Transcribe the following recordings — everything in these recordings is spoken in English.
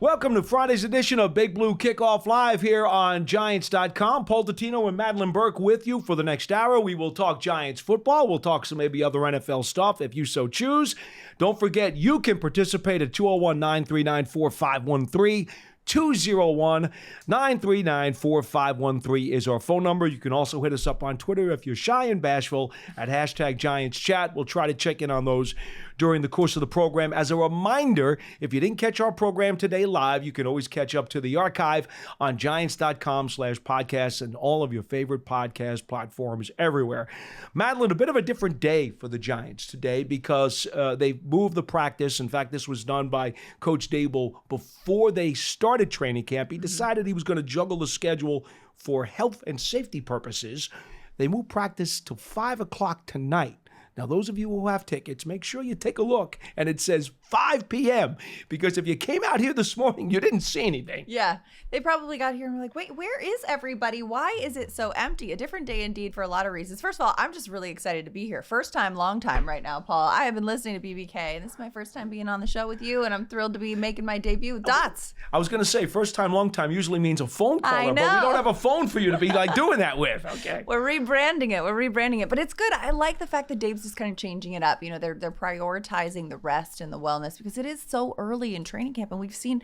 Welcome to Friday's edition of Big Blue Kickoff Live here on Giants.com. Paul Dottino and Madelyn Burke with you for the next hour. We will talk Giants football. We'll talk some maybe other NFL stuff if you so choose. Don't forget, you can participate at 201-939-4513. 201-939-4513 is our phone number. You can also hit us up on Twitter if you're shy and bashful at hashtag Giants Chat. We'll try to check in on those during the course of the program. As a reminder, if you didn't catch our program today live, you can always catch up to the archive on giants.com/podcasts and all of your favorite podcast platforms everywhere. Madelyn, a bit of a different day for the Giants today because they moved the practice. In fact, this was done by Coach Dable before they started training camp. He decided he was going to juggle the schedule for health and safety purposes. They moved practice to 5 o'clock tonight. Now, those of you who have tickets, make sure you take a look, and it says 5 p.m., because if you came out here this morning, you didn't see anything. Yeah, they probably got here and were like, wait, where is everybody? Why is it so empty? A different day indeed for a lot of reasons. First of all, I'm just really excited to be here. First time, long time right now, Paul. I have been listening to BBK, and this is my first time being on the show with you, and I'm thrilled to be making my debut with Dots. I was going to say, first time, long time usually means a phone caller, I know. but we don't have a phone for you to be like doing that with, okay? We're rebranding it, but it's good. I like the fact that Dave's just kind of changing it up. You know, they're prioritizing the rest and the wellness because it is so early in training camp, and we've seen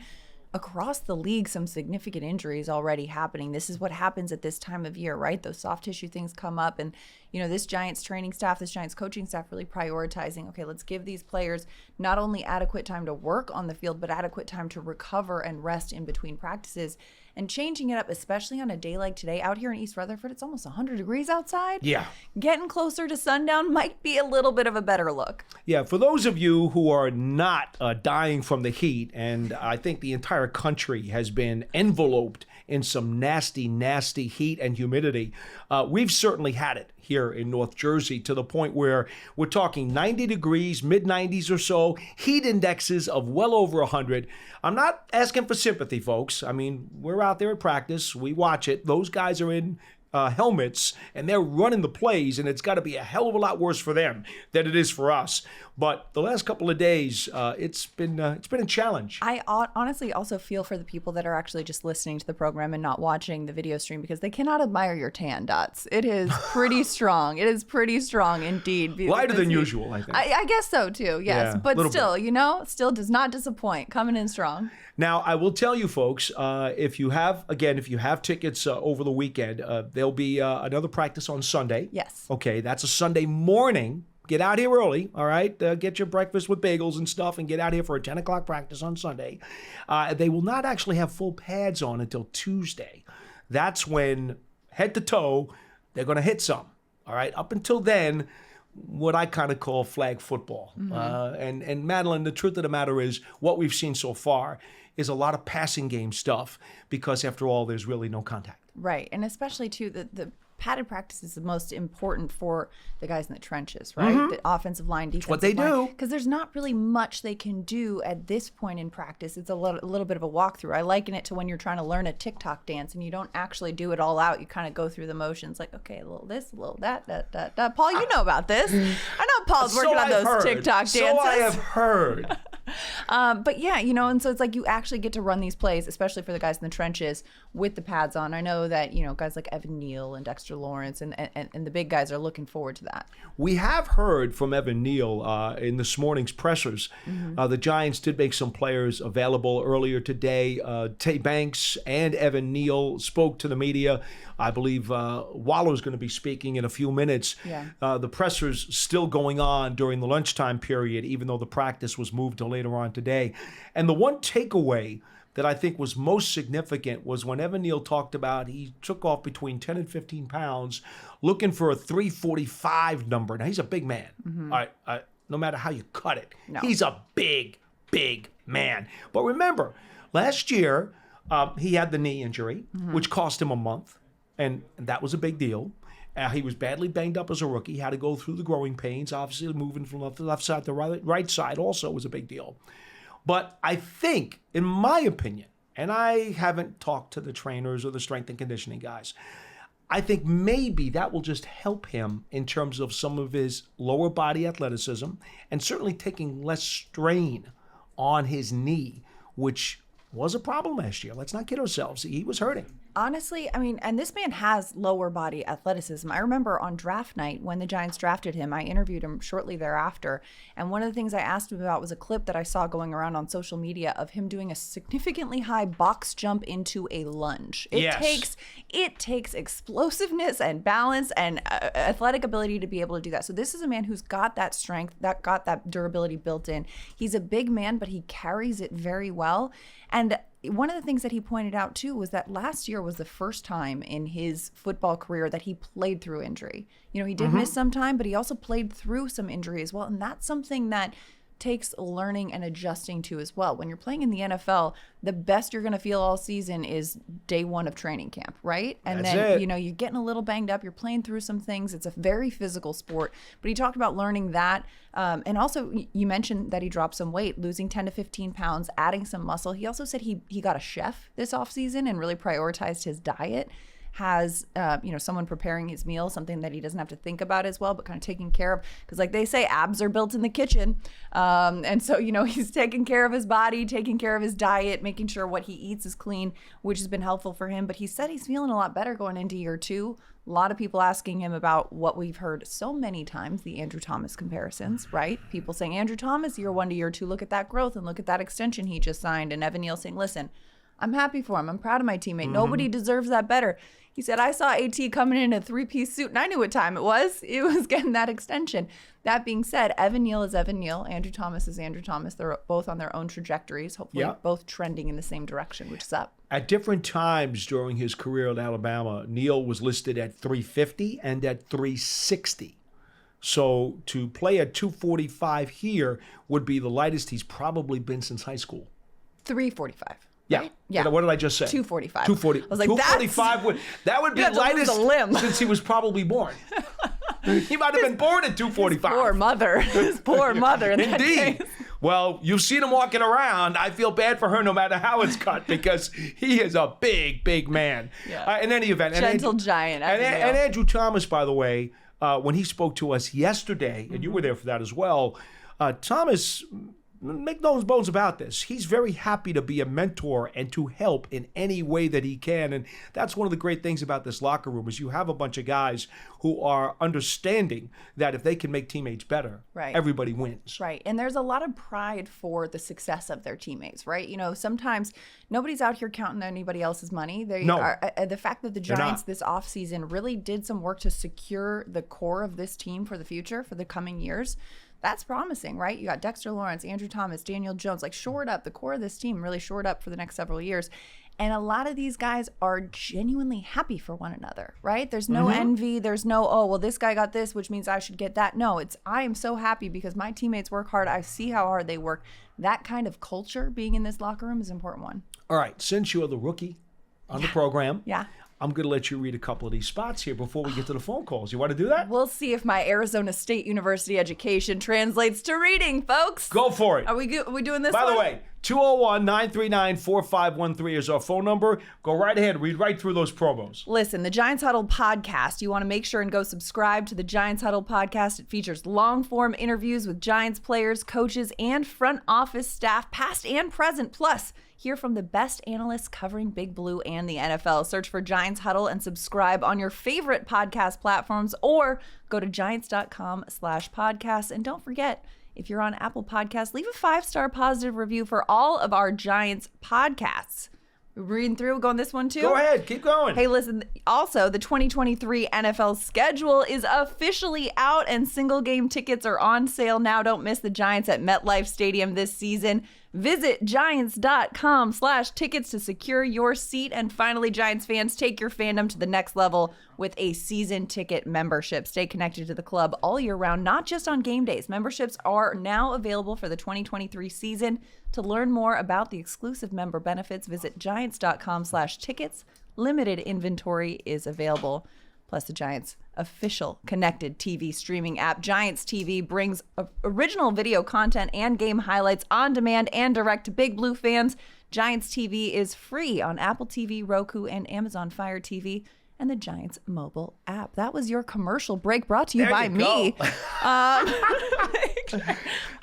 across the league some significant injuries already happening. This is what happens at this time of year, right? Those soft tissue things come up, and you know, this Giants training staff, this Giants coaching staff really prioritizing, okay, let's give these players not only adequate time to work on the field, but adequate time to recover and rest in between practices, and changing it up, especially on a day like today. Out here in East Rutherford, it's almost 100 degrees outside. Yeah. Getting closer to sundown might be a little bit of a better look. Yeah, for those of you who are not dying from the heat, and I think the entire country has been enveloped in some nasty, nasty heat and humidity, we've certainly had it here in North Jersey, to the point where we're talking 90 degrees, mid-90s or so, heat indexes of well over 100. I'm not asking for sympathy, folks. I mean, we're out there at practice. We watch it. Those guys are in helmets, and they're running the plays, and it's got to be a hell of a lot worse for them than it is for us. But the last couple of days, it's been a challenge. I honestly also feel for the people that are actually just listening to the program and not watching the video stream, because they cannot admire your tan, Dots. It is pretty strong. It is pretty strong indeed. Lighter than usual, I think. I guess so too, yes. Yeah, but still, still does not disappoint. Coming in strong. Now, I will tell you, folks, if you have tickets over the weekend, there'll be another practice on Sunday. Yes. Okay, that's a Sunday morning. Get out here early, all right? Get your breakfast with bagels and stuff and get out here for a 10 o'clock practice on Sunday. They will not actually have full pads on until Tuesday. That's when, head to toe, they're going to hit some, all right? Up until then, what I kind of call flag football. Mm-hmm. And Madelyn, the truth of the matter is, what we've seen so far is a lot of passing game stuff, because after all, there's really no contact. Right, and especially too, the padded practice is the most important for the guys in the trenches, right? Mm-hmm. The offensive line, defensive line. That's what they do. Because there's not really much they can do at this point in practice. It's a little bit of a walkthrough. I liken it to when you're trying to learn a TikTok dance and you don't actually do it all out. You kind of go through the motions, like, okay, a little this, a little that. Paul, you know about this. I know Paul's working on those TikTok dances. So I have heard. But yeah, and so it's like you actually get to run these plays, especially for the guys in the trenches with the pads on. I know that, guys like Evan Neal and Dexter Lawrence and the big guys are looking forward to that. We have heard from Evan Neal in this morning's pressers. Mm-hmm. The Giants did make some players available earlier today. Tay Banks and Evan Neal spoke to the media. I believe Waller's going to be speaking in a few minutes. Yeah. The pressers still going on during the lunchtime period, even though the practice was moved to later on today. And the one takeaway that I think was most significant was when Evan Neal talked about he took off between 10 and 15 pounds looking for a 345 number. Now, he's a big man. Mm-hmm. No matter how you cut it. No. He's a big, big man. But remember, last year, he had the knee injury, mm-hmm. which cost him a month, and that was a big deal. He was badly banged up as a rookie. He had to go through the growing pains. Obviously, moving from the left side to the right side also was a big deal. But I think, in my opinion, and I haven't talked to the trainers or the strength and conditioning guys, I think maybe that will just help him in terms of some of his lower body athleticism and certainly taking less strain on his knee, which was a problem last year. Let's not kid ourselves. He was hurting. Honestly, I mean, and this man has lower body athleticism. I remember on draft night when the Giants drafted him, I interviewed him shortly thereafter. And one of the things I asked him about was a clip that I saw going around on social media of him doing a significantly high box jump into a lunge. It takes explosiveness and balance and athletic ability to be able to do that. So this is a man who's got that strength, that got that durability built in. He's a big man, but he carries it very well. And one of the things that he pointed out too was that last year was the first time in his football career that he played through injury. You know, he did miss some time, but he also played through some injury as well. And that's something that takes learning and adjusting to as well. When you're playing in the NFL, the best you're going to feel all season is day one of training camp, right? And then, you know, you're getting a little banged up, you're playing through some things. It's a very physical sport. But he talked about learning that. And also, you mentioned that he dropped some weight, losing 10 to 15 pounds, adding some muscle. He also said he got a chef this offseason and really prioritized his diet. Has someone preparing his meal, something that he doesn't have to think about as well, but kind of taking care of, because like they say, abs are built in the kitchen. And so, you know, he's taking care of his body, taking care of his diet, making sure what he eats is clean, which has been helpful for him. But he said he's feeling a lot better going into year 2. A lot of people asking him about what we've heard so many times, the Andrew Thomas comparisons, right? People saying, Andrew Thomas, year 1 to year 2, look at that growth and look at that extension he just signed. And Evan Neal saying, listen, I'm happy for him. I'm proud of my teammate. Nobody deserves that better. He said, I saw AT coming in a 3-piece suit, and I knew what time it was. It was getting that extension. That being said, Evan Neal is Evan Neal. Andrew Thomas is Andrew Thomas. They're both on their own trajectories, hopefully both trending in the same direction, which is up. At different times during his career at Alabama, Neal was listed at 350 and at 360. So to play at 245 here would be the lightest he's probably been since high school. 345. Yeah. Right? Yeah. What did I just say? 245. 240. I was like, 245 that would be the lightest since he was probably born. He might have been born at 245. Poor mother. His poor mother. In that Indeed. case. Well, you've seen him walking around. I feel bad for her no matter how it's cut because he is a big, big man. Yeah. In any event. Gentle giant. And Andrew Thomas, by the way, when he spoke to us yesterday, and you were there for that as well, Thomas, make no bones about this, he's very happy to be a mentor and to help in any way that he can. And that's one of the great things about this locker room is you have a bunch of guys who are understanding that if they can make teammates better, everybody wins. Right. And there's a lot of pride for the success of their teammates, right? You know, sometimes nobody's out here counting anybody else's money. The fact that the Giants this offseason really did some work to secure the core of this team for the future, for the coming years, that's promising, right? You got Dexter Lawrence, Andrew Thomas, Daniel Jones, like shored up. The core of this team really shored up for the next several years. And a lot of these guys are genuinely happy for one another, right? There's no envy. There's no, oh, well, this guy got this, which means I should get that. No, it's I am so happy because my teammates work hard. I see how hard they work. That kind of culture being in this locker room is an important one. All right. Since you're the rookie on the program, I'm going to let you read a couple of these spots here before we get to the phone calls. You want to do that? We'll see if my Arizona State University education translates to reading, folks. Go for it. Are we doing this By one? the way, 201-939-4513 is our phone number. Go right ahead. Read right through those promos. Listen, the Giants Huddle podcast. You want to make sure and go subscribe to the Giants Huddle podcast. It features long-form interviews with Giants players, coaches, and front office staff, past and present. Plus, hear from the best analysts covering Big Blue and the NFL. Search for Giants Huddle and subscribe on your favorite podcast platforms or go to giants.com/podcasts. And don't forget, if you're on Apple Podcasts, leave a 5-star positive review for all of our Giants podcasts. We're reading through, going this one too? Go ahead, keep going. Hey, listen, also, the 2023 NFL schedule is officially out and single game tickets are on sale now. Don't miss the Giants at MetLife Stadium this season. Visit giants.com/tickets to secure your seat. And finally, Giants fans, take your fandom to the next level with a season ticket membership. Stay connected to the club all year round, not just on game days. Memberships are now available for the 2023 season. To learn more about the exclusive member benefits, visit giants.com/tickets. Limited inventory is available. Plus, the Giants' official connected TV streaming app, Giants TV, brings original video content and game highlights on demand and direct to Big Blue fans. Giants TV is free on Apple TV, Roku, and Amazon Fire TV, and the Giants mobile app. That was your commercial break brought to you by me. How'd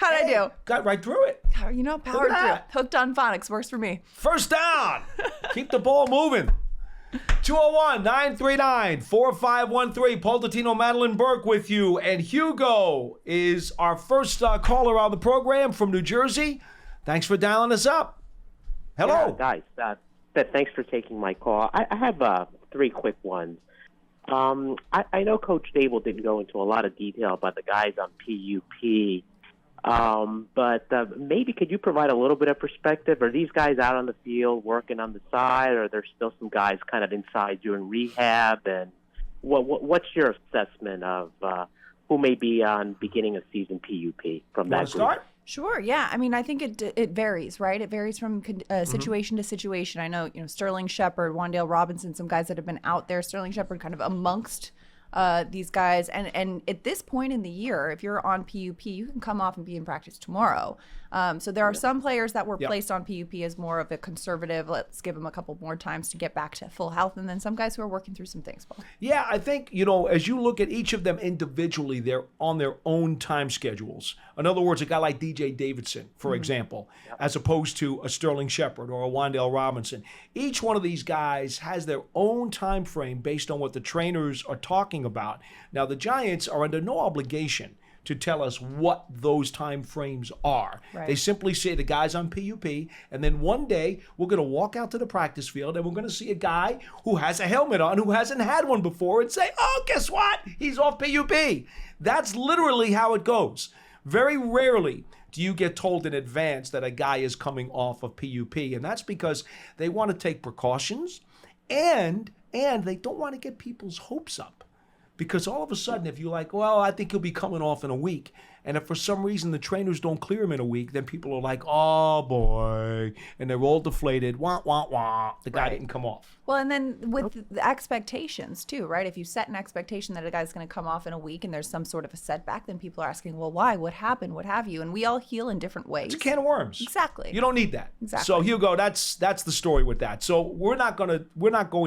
I do? Got right through it. Power through. Hooked on phonics works for me. First down. Keep the ball moving. 201-939-4513. Paul Dottino, Madelyn Burke with you. And Hugo is our first caller on the program from New Jersey. Thanks for dialing us up. Hello. Yeah, guys. Thanks for taking my call. I have 3 quick ones. I know Coach Dable didn't go into a lot of detail about the guys on PUP, but maybe could you provide a little bit of perspective? Are these guys out on the field working on the side, or are there still some guys kind of inside doing rehab? And what's your assessment of who may be on beginning of season PUP from that group? Start? Sure. Yeah. I mean, I think it varies, right? It varies from situation to situation. I know, Sterling Shepard, Wan'Dale Robinson, some guys that have been out there. Sterling Shepard kind of amongst these guys. And at this point in the year, if you're on PUP, you can come off and be in practice tomorrow. So there are some players that were placed on PUP as more of a conservative, let's give them a couple more times to get back to full health. And then some guys who are working through some things, Paul. Yeah, I think, as you look at each of them individually, they're on their own time schedules. In other words, a guy like DJ Davidson, for example, as opposed to a Sterling Shepard or a Wan'Dale Robinson. Each one of these guys has their own time frame based on what the trainers are talking about. Now, the Giants are under no obligation to tell us what those time frames are. Right. They simply say the guy's on PUP, and then one day we're going to walk out to the practice field and we're going to see a guy who has a helmet on who hasn't had one before and say, oh, guess what? He's off PUP. That's literally how it goes. Very rarely do you get told in advance that a guy is coming off of PUP, and that's because they want to take precautions and they don't want to get people's hopes up. Because all of a sudden, if you're like, well, I think he'll be coming off in a week, and if for some reason the trainers don't clear him in a week, then people are like, oh, boy, and they're all deflated. Wah, wah, wah. The guy didn't come off. Well, and then with the expectations, too, right? If you set an expectation that a guy's going to come off in a week and there's some sort of a setback, then people are asking, well, why? What happened? What have you? And we all heal in different ways. It's a can of worms. Exactly. You don't need that. Exactly. So, Hugo, that's the story with that. So we're not going to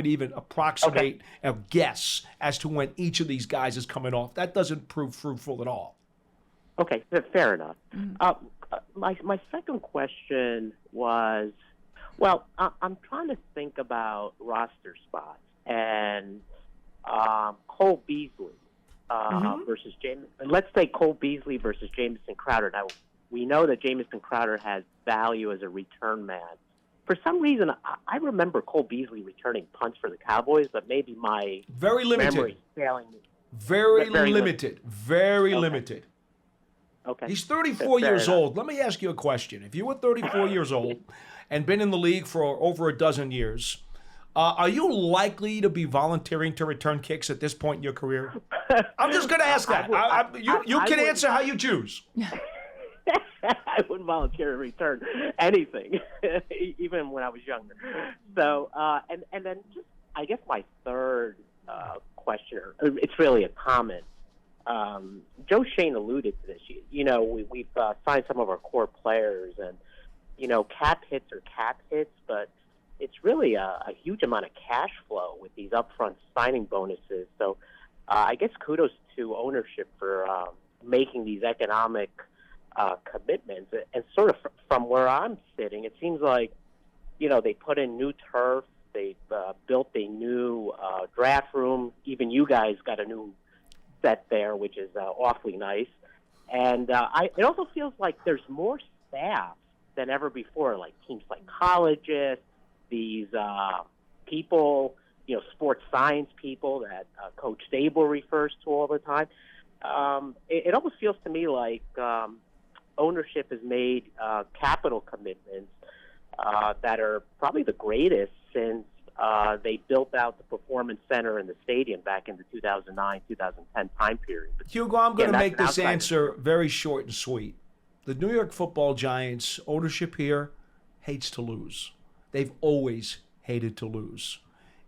even approximate a guess as to when each of these guys is coming off. That doesn't prove fruitful at all. Okay, fair enough. My second question was, I'm trying to think about roster spots and Cole Beasley versus Jameson. Let's say Cole Beasley versus Jamison Crowder. Now, we know that Jamison Crowder has value as a return man. For some reason, I remember Cole Beasley returning punts for the Cowboys, but maybe my memory is failing me. Very limited. Very limited. Okay. He's 34 years old. Let me ask you a question. If you were 34 years old and been in the league for over a dozen years, are you likely to be volunteering to return kicks at this point in your career? I'm just going to ask that. You can answer how you choose. I wouldn't volunteer to return anything, even when I was younger. So, and then just, I guess my third question, it's really a comment. Joe Shane alluded to this. We've signed some of our core players, and cap hits are cap hits, but it's really a huge amount of cash flow with these upfront signing bonuses. So I guess kudos to ownership for making these economic commitments. And sort of from where I'm sitting, it seems like they put in new turf, they built a new draft room. Even you guys got a new set there, which is awfully nice. And it also feels like there's more staff than ever before, like team psychologists, these people, sports science people that Coach Dable refers to all the time. It almost feels to me like ownership has made capital commitments that are probably the greatest since they built out the Performance Center and the stadium back in the 2009-2010 time period. But, Hugo, I'm going to make this answer very short and sweet. The New York Football Giants ownership here hates to lose. They've always hated to lose.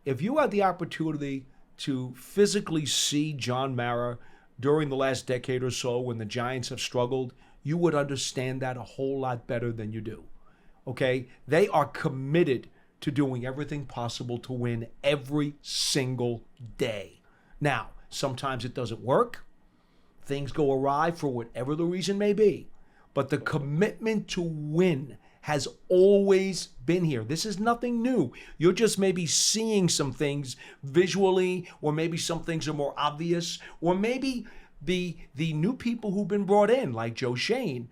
If you had the opportunity to physically see John Mara during the last decade or so when the Giants have struggled, you would understand that a whole lot better than you do. Okay? They are committed to doing everything possible to win every single day. Now, sometimes it doesn't work. Things go awry for whatever the reason may be. but the commitment to win has always been here. This is nothing new. You're just maybe seeing some things visually, or maybe some things are more obvious, or maybe the new people who've been brought in, like Joe Shane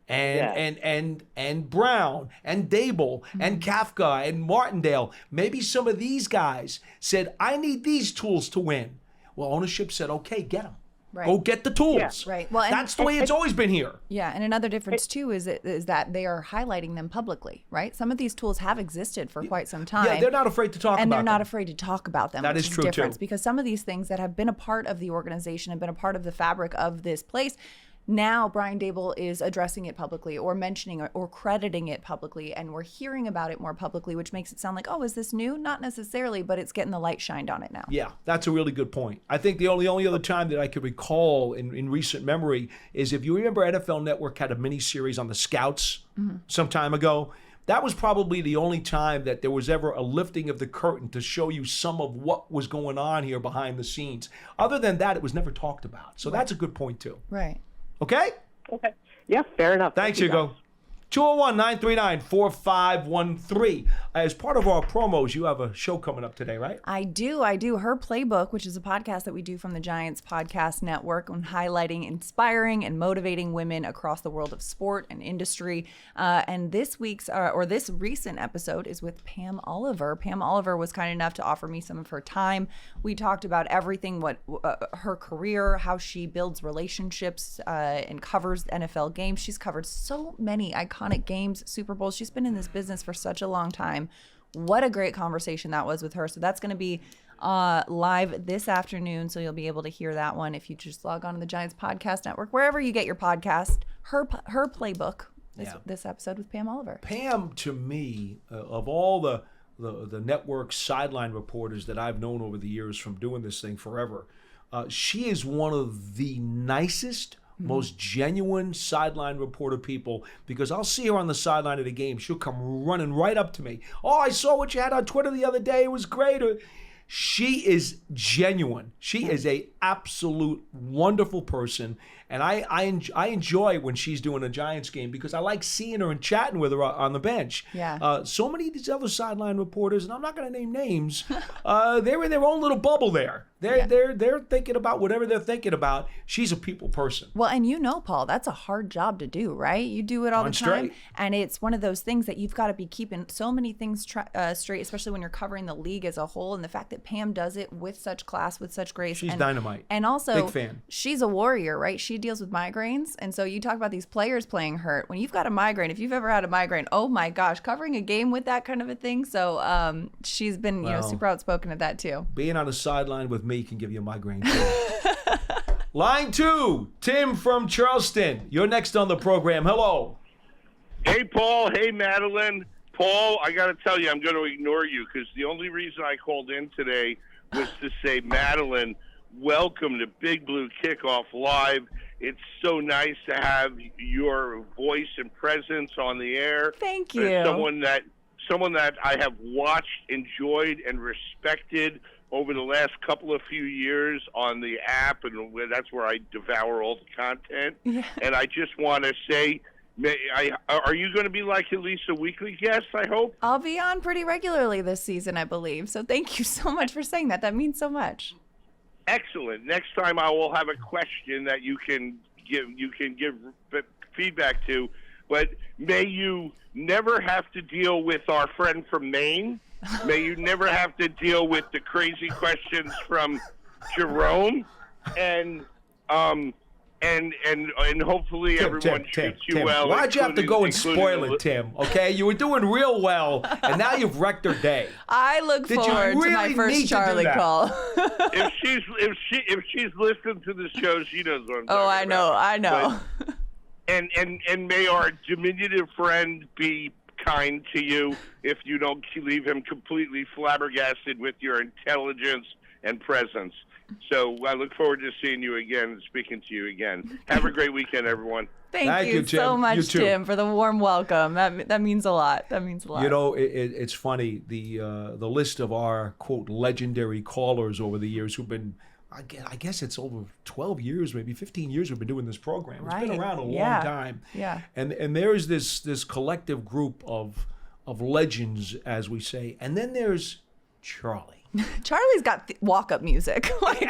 and Brown and Dable and Kafka and Martindale. Maybe some of these guys said, I need these tools to win. Well, ownership said, okay, get them. Right. Go get the tools. Yeah. Right. Well, and that's the way it's always been here. Yeah, and another difference too is that they are highlighting them publicly, right? Some of these tools have existed for quite some time. Yeah, they're not afraid to talk about them. And they're not afraid to talk about them. That which is true, difference, too. because some of these things that have been a part of the organization and been a part of the fabric of this place, now Brian Dable is addressing it publicly, or mentioning it, or crediting it publicly, and we're hearing about it more publicly, which makes it sound like, oh, is this new? Not necessarily, but it's getting the light shined on it now. Yeah, that's a really good point. I think the only other time that I could recall in recent memory is, if you remember, NFL Network had a mini series on the Scouts some time ago. That was probably the only time that there was ever a lifting of the curtain to show you some of what was going on here behind the scenes. Other than that, it was never talked about. So that's a good point too. Right. Okay? Okay. Yeah, fair enough. Thanks, Thank you, Hugo. guys. 201-939-4513. As part of our promos, you have a show coming up today, right? I do. Her Playbook, which is a podcast that we do from the Giants Podcast Network, on highlighting, inspiring, and motivating women across the world of sport and industry. And this week's, or this recent episode, is with Pam Oliver. Pam Oliver was kind enough to offer me some of her time. We talked about everything, her career, how she builds relationships, and covers NFL games. She's covered so many iconic games, Super Bowls. She's been in this business for such a long time. What a great conversation that was with her. So that's going to be live this afternoon. So you'll be able to hear that one if you just log on to the Giants Podcast Network, wherever you get your podcast. Her Playbook. This episode with Pam Oliver. Pam, to me, of all the network sideline reporters that I've known over the years from doing this thing forever, she is one of the nicest, most genuine sideline reporter people, because I'll see her on the sideline of the game. She'll come running right up to me. Oh, I saw what you had on Twitter the other day. It was great. She is genuine. She is a absolute wonderful person. And I enjoy when she's doing a Giants game, because I like seeing her and chatting with her on the bench. Yeah. So many of these other sideline reporters, and I'm not going to name names, they're in their own little bubble there. They're thinking about whatever they're thinking about. She's a people person. Well, and Paul, that's a hard job to do, right? You do it all the time. And it's one of those things that you've got to be keeping so many things straight, especially when you're covering the league as a whole. And the fact that Pam does it with such class, with such grace. She's dynamite. And also, big fan. She's a warrior, right? She deals with migraines. And so you talk about these players playing hurt. When you've got a migraine, if you've ever had a migraine, oh my gosh, covering a game with that kind of a thing. So she's been super outspoken at that too. Being on a sideline with me can give you a migraine too. Line 2, Tim from Charleston. You're next on the program. Hello. Hey, Paul. Hey, Madelyn. Paul, I got to tell you, I'm going to ignore you, because the only reason I called in today was to say, Madelyn, welcome to Big Blue Kickoff Live. It's so nice to have your voice and presence on the air. Thank you. Someone that I have watched, enjoyed, and respected over the last couple of few years on the app, and that's where I devour all the content. Yeah. And I just want to say, are you going to be like at least a weekly guest, I hope? I'll be on pretty regularly this season, I believe. So thank you so much for saying that. That means so much. Excellent. Next time I will have a question that you can give feedback to, but may you never have to deal with our friend from Maine. May you never have to deal with the crazy questions from Jerome, and hopefully everyone treats you well. Why'd you have to go and spoil it, Tim? Okay, you were doing real well, and now you've wrecked her day. I look forward to my first Charlie call. If she's listened to the show, she knows what I'm talking about. I know. But, and may our diminutive friend be kind to you if you don't leave him completely flabbergasted with your intelligence and presence. So I look forward to seeing you again and speaking to you again. Have a great weekend, everyone. Thank you Tim. so much, You too. Tim, for the warm welcome. That means a lot. That means a lot. You know, it's funny, the list of our, quote, legendary callers over the years who've been I guess it's over 12 years, maybe 15 years we've been doing this program. It's been Right. around a long Yeah. time. Yeah. And there is this collective group of legends, as we say. And then there's Charlie. Charlie's got walk-up music. Like,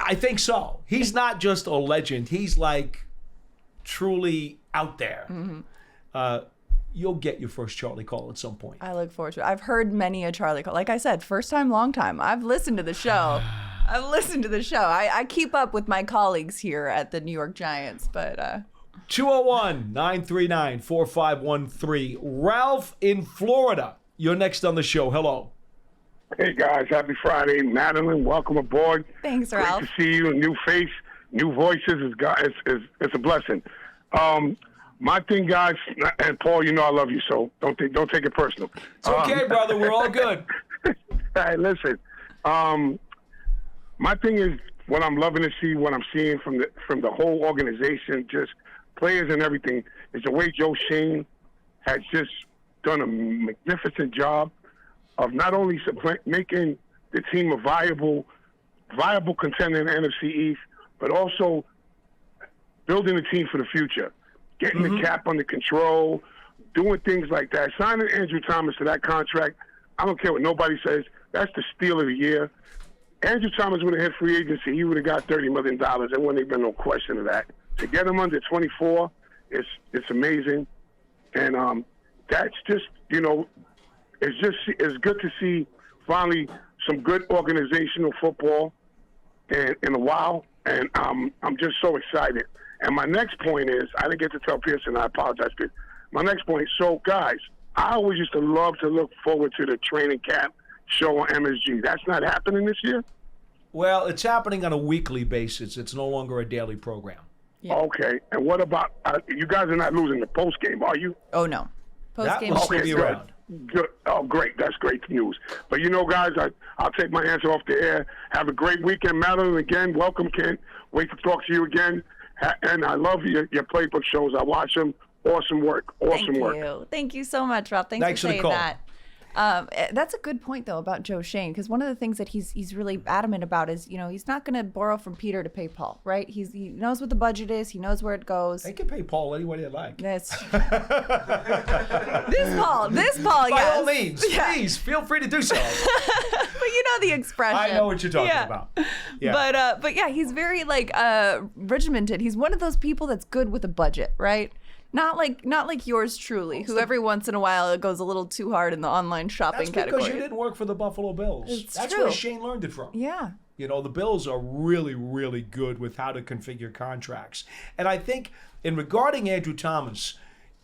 I think so. He's not just a legend. He's like truly out there. You'll get your first Charlie call at some point. I look forward to it. I've heard many a Charlie call. Like I said, first time, long time. I've listened to the show. I keep up with my colleagues here at the New York Giants, but 201-939-4513. Ralph in Florida. You're next on the show. Hello. Hey guys, happy Friday. Madeline, welcome aboard. thanks, Great Ralph. to see you. A new face, new voices. It's a blessing. My thing, guys, and Paul, you know I love you, so don't take it personal. It's okay, brother. We're all good. Hey, listen. My thing is what I'm loving to see, what I'm seeing from the whole organization, just players and everything, is the way Joe Shane has just done a magnificent job of not only making the team a viable contender in the NFC East, but also building a team for the future, getting the cap under control, doing things like that. Signing Andrew Thomas to that contract, I don't care what nobody says, that's the steal of the year. Andrew Thomas would have hit free agency, he would have got $30 million. There wouldn't have been no question of that. To get him under 24, it's amazing. And that's just, it's good to see finally some good organizational football in a while. And I'm just so excited. And my next point is, I didn't get to tell Pearson, I apologize, but my next point, so guys, I always used to love to look forward to the training camp show on MSG. That's not happening this year? Well, it's happening on a weekly basis. It's no longer a daily program. Yeah. Okay. And what about, you guys are not losing the post game, are you? Oh, no. That Post-game will show. still be good. around. Good. Oh, great. That's great news. But, guys, I'll take my answer off the air. Have a great weekend, Madeline. Again, welcome, Ken. Wait to talk to you again. And I love your playbook shows. I watch them. Awesome work. Awesome work. Thank you. Thank you so much, Ralph. Thanks Thanks for for the saying call. that. That's a good point, though, about Joe Shane, because one of the things that he's really adamant about is, he's not going to borrow from Peter to pay Paul, right? He knows what the budget is. He knows where it goes. They can pay Paul any way they like. This Paul, yes. By all means, please feel free to do so. But you know the expression. I know what you're talking about. Yeah. But yeah, he's very regimented. He's one of those people that's good with a budget, right? Not like yours truly, who every once in a while goes a little too hard in the online shopping That's because category. you didn't work for the Buffalo Bills. That's true. where Shane learned it from. Yeah. The Bills are really, really good with how to configure contracts. And I think regarding Andrew Thomas,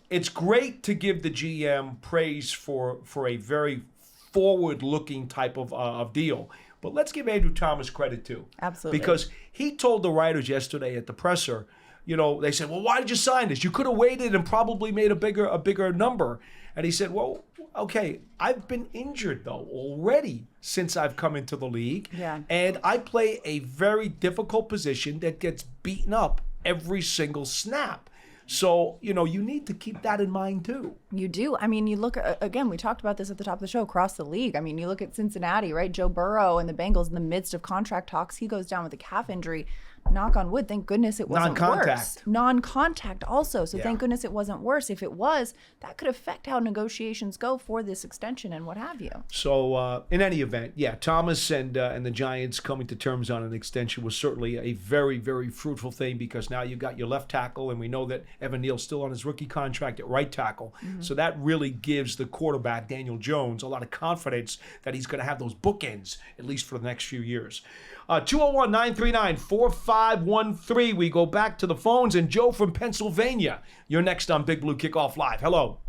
it's great to give the GM praise for a very forward-looking type of deal. But let's give Andrew Thomas credit too. Absolutely. Because he told the writers yesterday at the presser, they said, well, why did you sign this? You could have waited and probably made a bigger number. And he said, well, okay, I've been injured, though, already since I've come into the league. Yeah. And I play a very difficult position that gets beaten up every single snap. So, you need to keep that in mind, too. You do. I mean, you look, again, we talked about this at the top of the show, across the league. I mean, you look at Cincinnati, right? Joe Burrow and the Bengals in the midst of contract talks. He goes down with a calf injury. Knock on wood, thank goodness it wasn't worse. Non-contact also, so thank goodness it wasn't worse. If it was, that could affect how negotiations go for this extension and what have you. So in any event, Thomas and the Giants coming to terms on an extension was certainly a very, very fruitful thing, because now you've got your left tackle, and we know that Evan Neal's still on his rookie contract at right tackle. Mm-hmm. So that really gives the quarterback, Daniel Jones, a lot of confidence that he's going to have those bookends, at least for the next few years. 201-939-4513. We go back to the phones, and Joe from Pennsylvania. You're next on Big Blue Kickoff Live. Hello.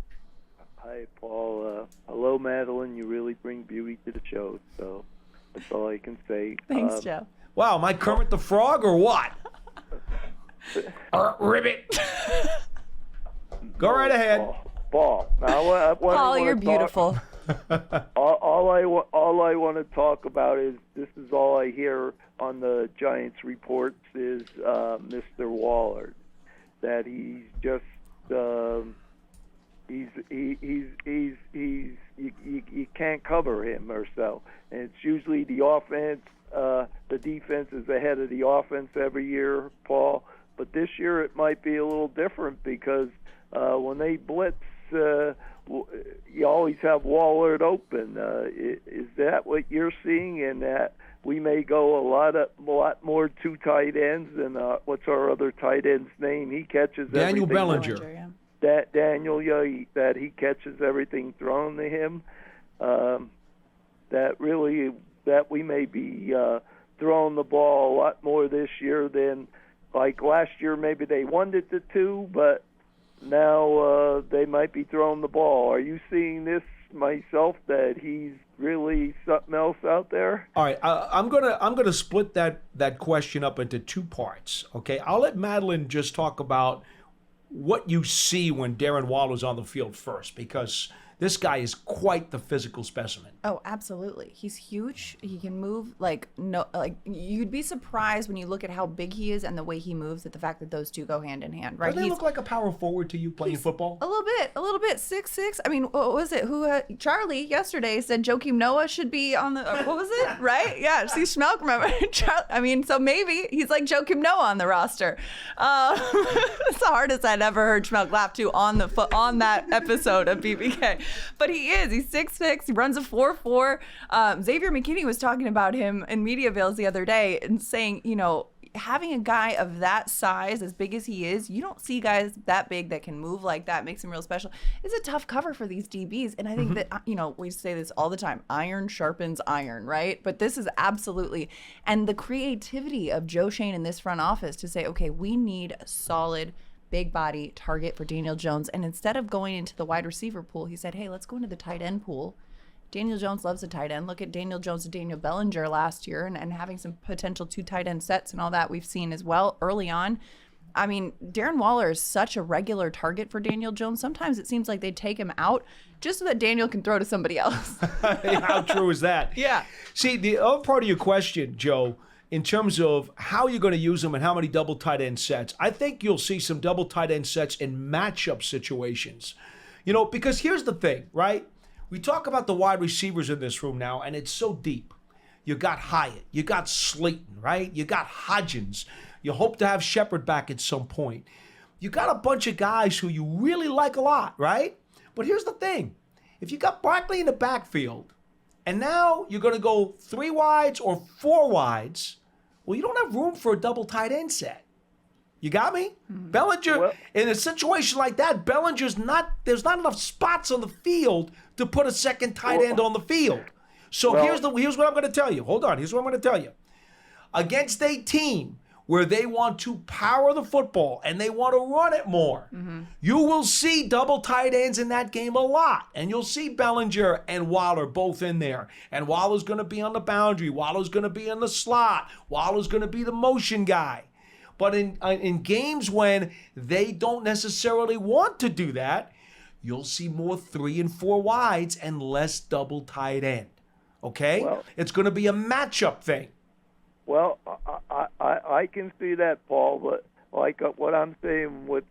Hi, Paul. Hello, Madeline. You really bring beauty to the show, so that's all I can say. Thanks, Joe. Wow, am I Kermit the Frog or what? Ribbit. Go right ahead. Paul. Now, Paul, you're beautiful. All I want to talk about is, this is all I hear on the Giants reports, is Mr. Waller, that he's just you can't cover him or so, and it's usually the offense the defense is ahead of the offense every year, Paul. But this year it might be a little different because when they blitz, you always have Waller open. Is that what you're seeing? In that we may go a lot more two tight ends than what's our other tight end's name? He catches Daniel everything. Bellinger. Yeah. That Daniel, that he catches everything thrown to him. That we may be throwing the ball a lot more this year than like last year. Maybe they wanted to two, but now they might be throwing the ball. Are you seeing this myself, that he's really something else out there? All right, I'm gonna split that question up into two parts. Okay, I'll let Madelyn just talk about what you see when Darren Waller's on the field first, because this guy is quite the physical specimen. Oh, absolutely. He's huge. He can move like you'd be surprised when you look at how big he is and the way he moves, at the fact that those two go hand in hand, right? Doesn't he look like a power forward to you playing football? A little bit. 6'6". I mean, what was it? Charlie yesterday said Joakim Noah should be on the, what was it? Right? Yeah. See, Schmelk, remember? I mean, so maybe he's like Joakim Noah on the roster. It's the hardest I'd ever heard Schmelk laugh to on that episode of BBK. But he is. He's 6'6". He runs a 4.4. Xavier McKinney was talking about him in Media Avails the other day and saying, having a guy of that size, as big as he is, you don't see guys that big that can move like that, makes him real special. It's a tough cover for these DBs. And I think that, we say this all the time, iron sharpens iron, right? But this is absolutely, and the creativity of Joe Schoen in this front office to say, okay, we need a solid big body target for Daniel Jones. And instead of going into the wide receiver pool, he said, hey, let's go into the tight end pool. Daniel Jones loves a tight end. Look at Daniel Jones and Daniel Bellinger last year, and having some potential two tight end sets and all that we've seen as well early on. I mean, Darren Waller is such a regular target for Daniel Jones. Sometimes it seems like they take him out just so that Daniel can throw to somebody else. How true is that? Yeah. See, the other part of your question, Joe, in terms of how you're going to use them and how many double tight end sets, I think you'll see some double tight end sets in matchup situations. Because here's the thing, right? We talk about the wide receivers in this room now, and it's so deep. You got Hyatt, you got Slayton, right? You got Hodgins. You hope to have Shepard back at some point. You got a bunch of guys who you really like a lot, right? But here's the thing. If you got Barkley in the backfield, and now you're going to go 3 wides or 4 wides, well, you don't have room for a double tight end set. You got me? Bellinger, in a situation like that, there's not enough spots on the field to put a second tight end on the field. So here's what I'm going to tell you. Hold on. Here's what I'm going to tell you. Against a team where they want to power the football and they want to run it more, you will see double tight ends in that game a lot. And you'll see Bellinger and Waller both in there. And Waller's going to be on the boundary. Waller's going to be in the slot. Waller's going to be the motion guy. But in games when they don't necessarily want to do that, you'll see more 3 and 4 wides and less double tight end. Okay? Well, it's going to be a matchup thing. Well, I can see that, Paul, but like what I'm saying with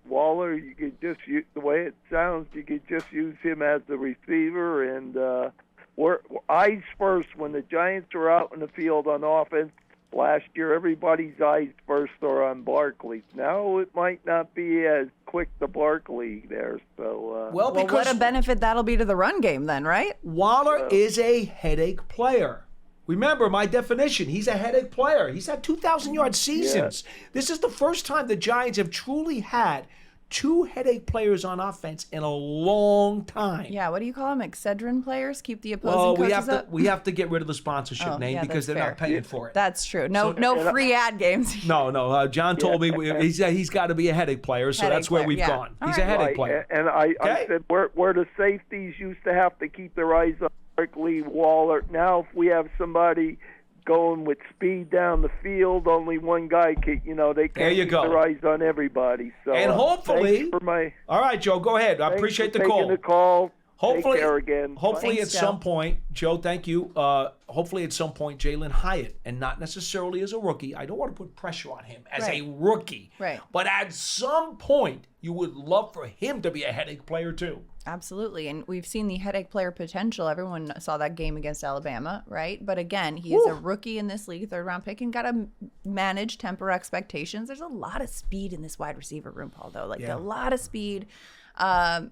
Waller, you could just use, the way it sounds, you could just use him as the receiver, and we're eyes first. When the Giants were out in the field on offense last year, everybody's eyes first are on Barkley. Now it might not be as quick to Barkley there. So well, what a benefit that'll be to the run game then, right? Waller is a headache player. Remember my definition. He's a headache player. He's had 2,000-yard seasons. Yeah. This is the first time the Giants have truly had 2 headache players on offense in a long time. Yeah, what do you call them? Excedrin players? Keep the opposing coaches up? We have to get rid of the sponsorship name because they're not paying for it. That's true. No free ad games. No. John told me he's got to be a headache player, so that's where we've gone. He's a headache player. And I said where the safeties used to have to keep their eyes on Barkley, Waller. Now if we have somebody going with speed down the field, only one guy can, they can't keep their eyes on everybody. So, and hopefully, all right, Joe, go ahead. I appreciate the call. Hopefully, Take care again. hopefully Thanks, at Joe. some point, Joe, thank you. Hopefully at some point, Jalen Hyatt, and not necessarily as a rookie. I don't want to put pressure on him as Right. a rookie. Right. But at some point, you would love for him to be a headache player too. Absolutely. And we've seen the headache player potential. Everyone saw that game against Alabama, right? But again, he is a rookie in this league, 3rd-round pick, and got to manage, temper expectations. There's a lot of speed in this wide receiver room, Paul, though. Like, a lot of speed.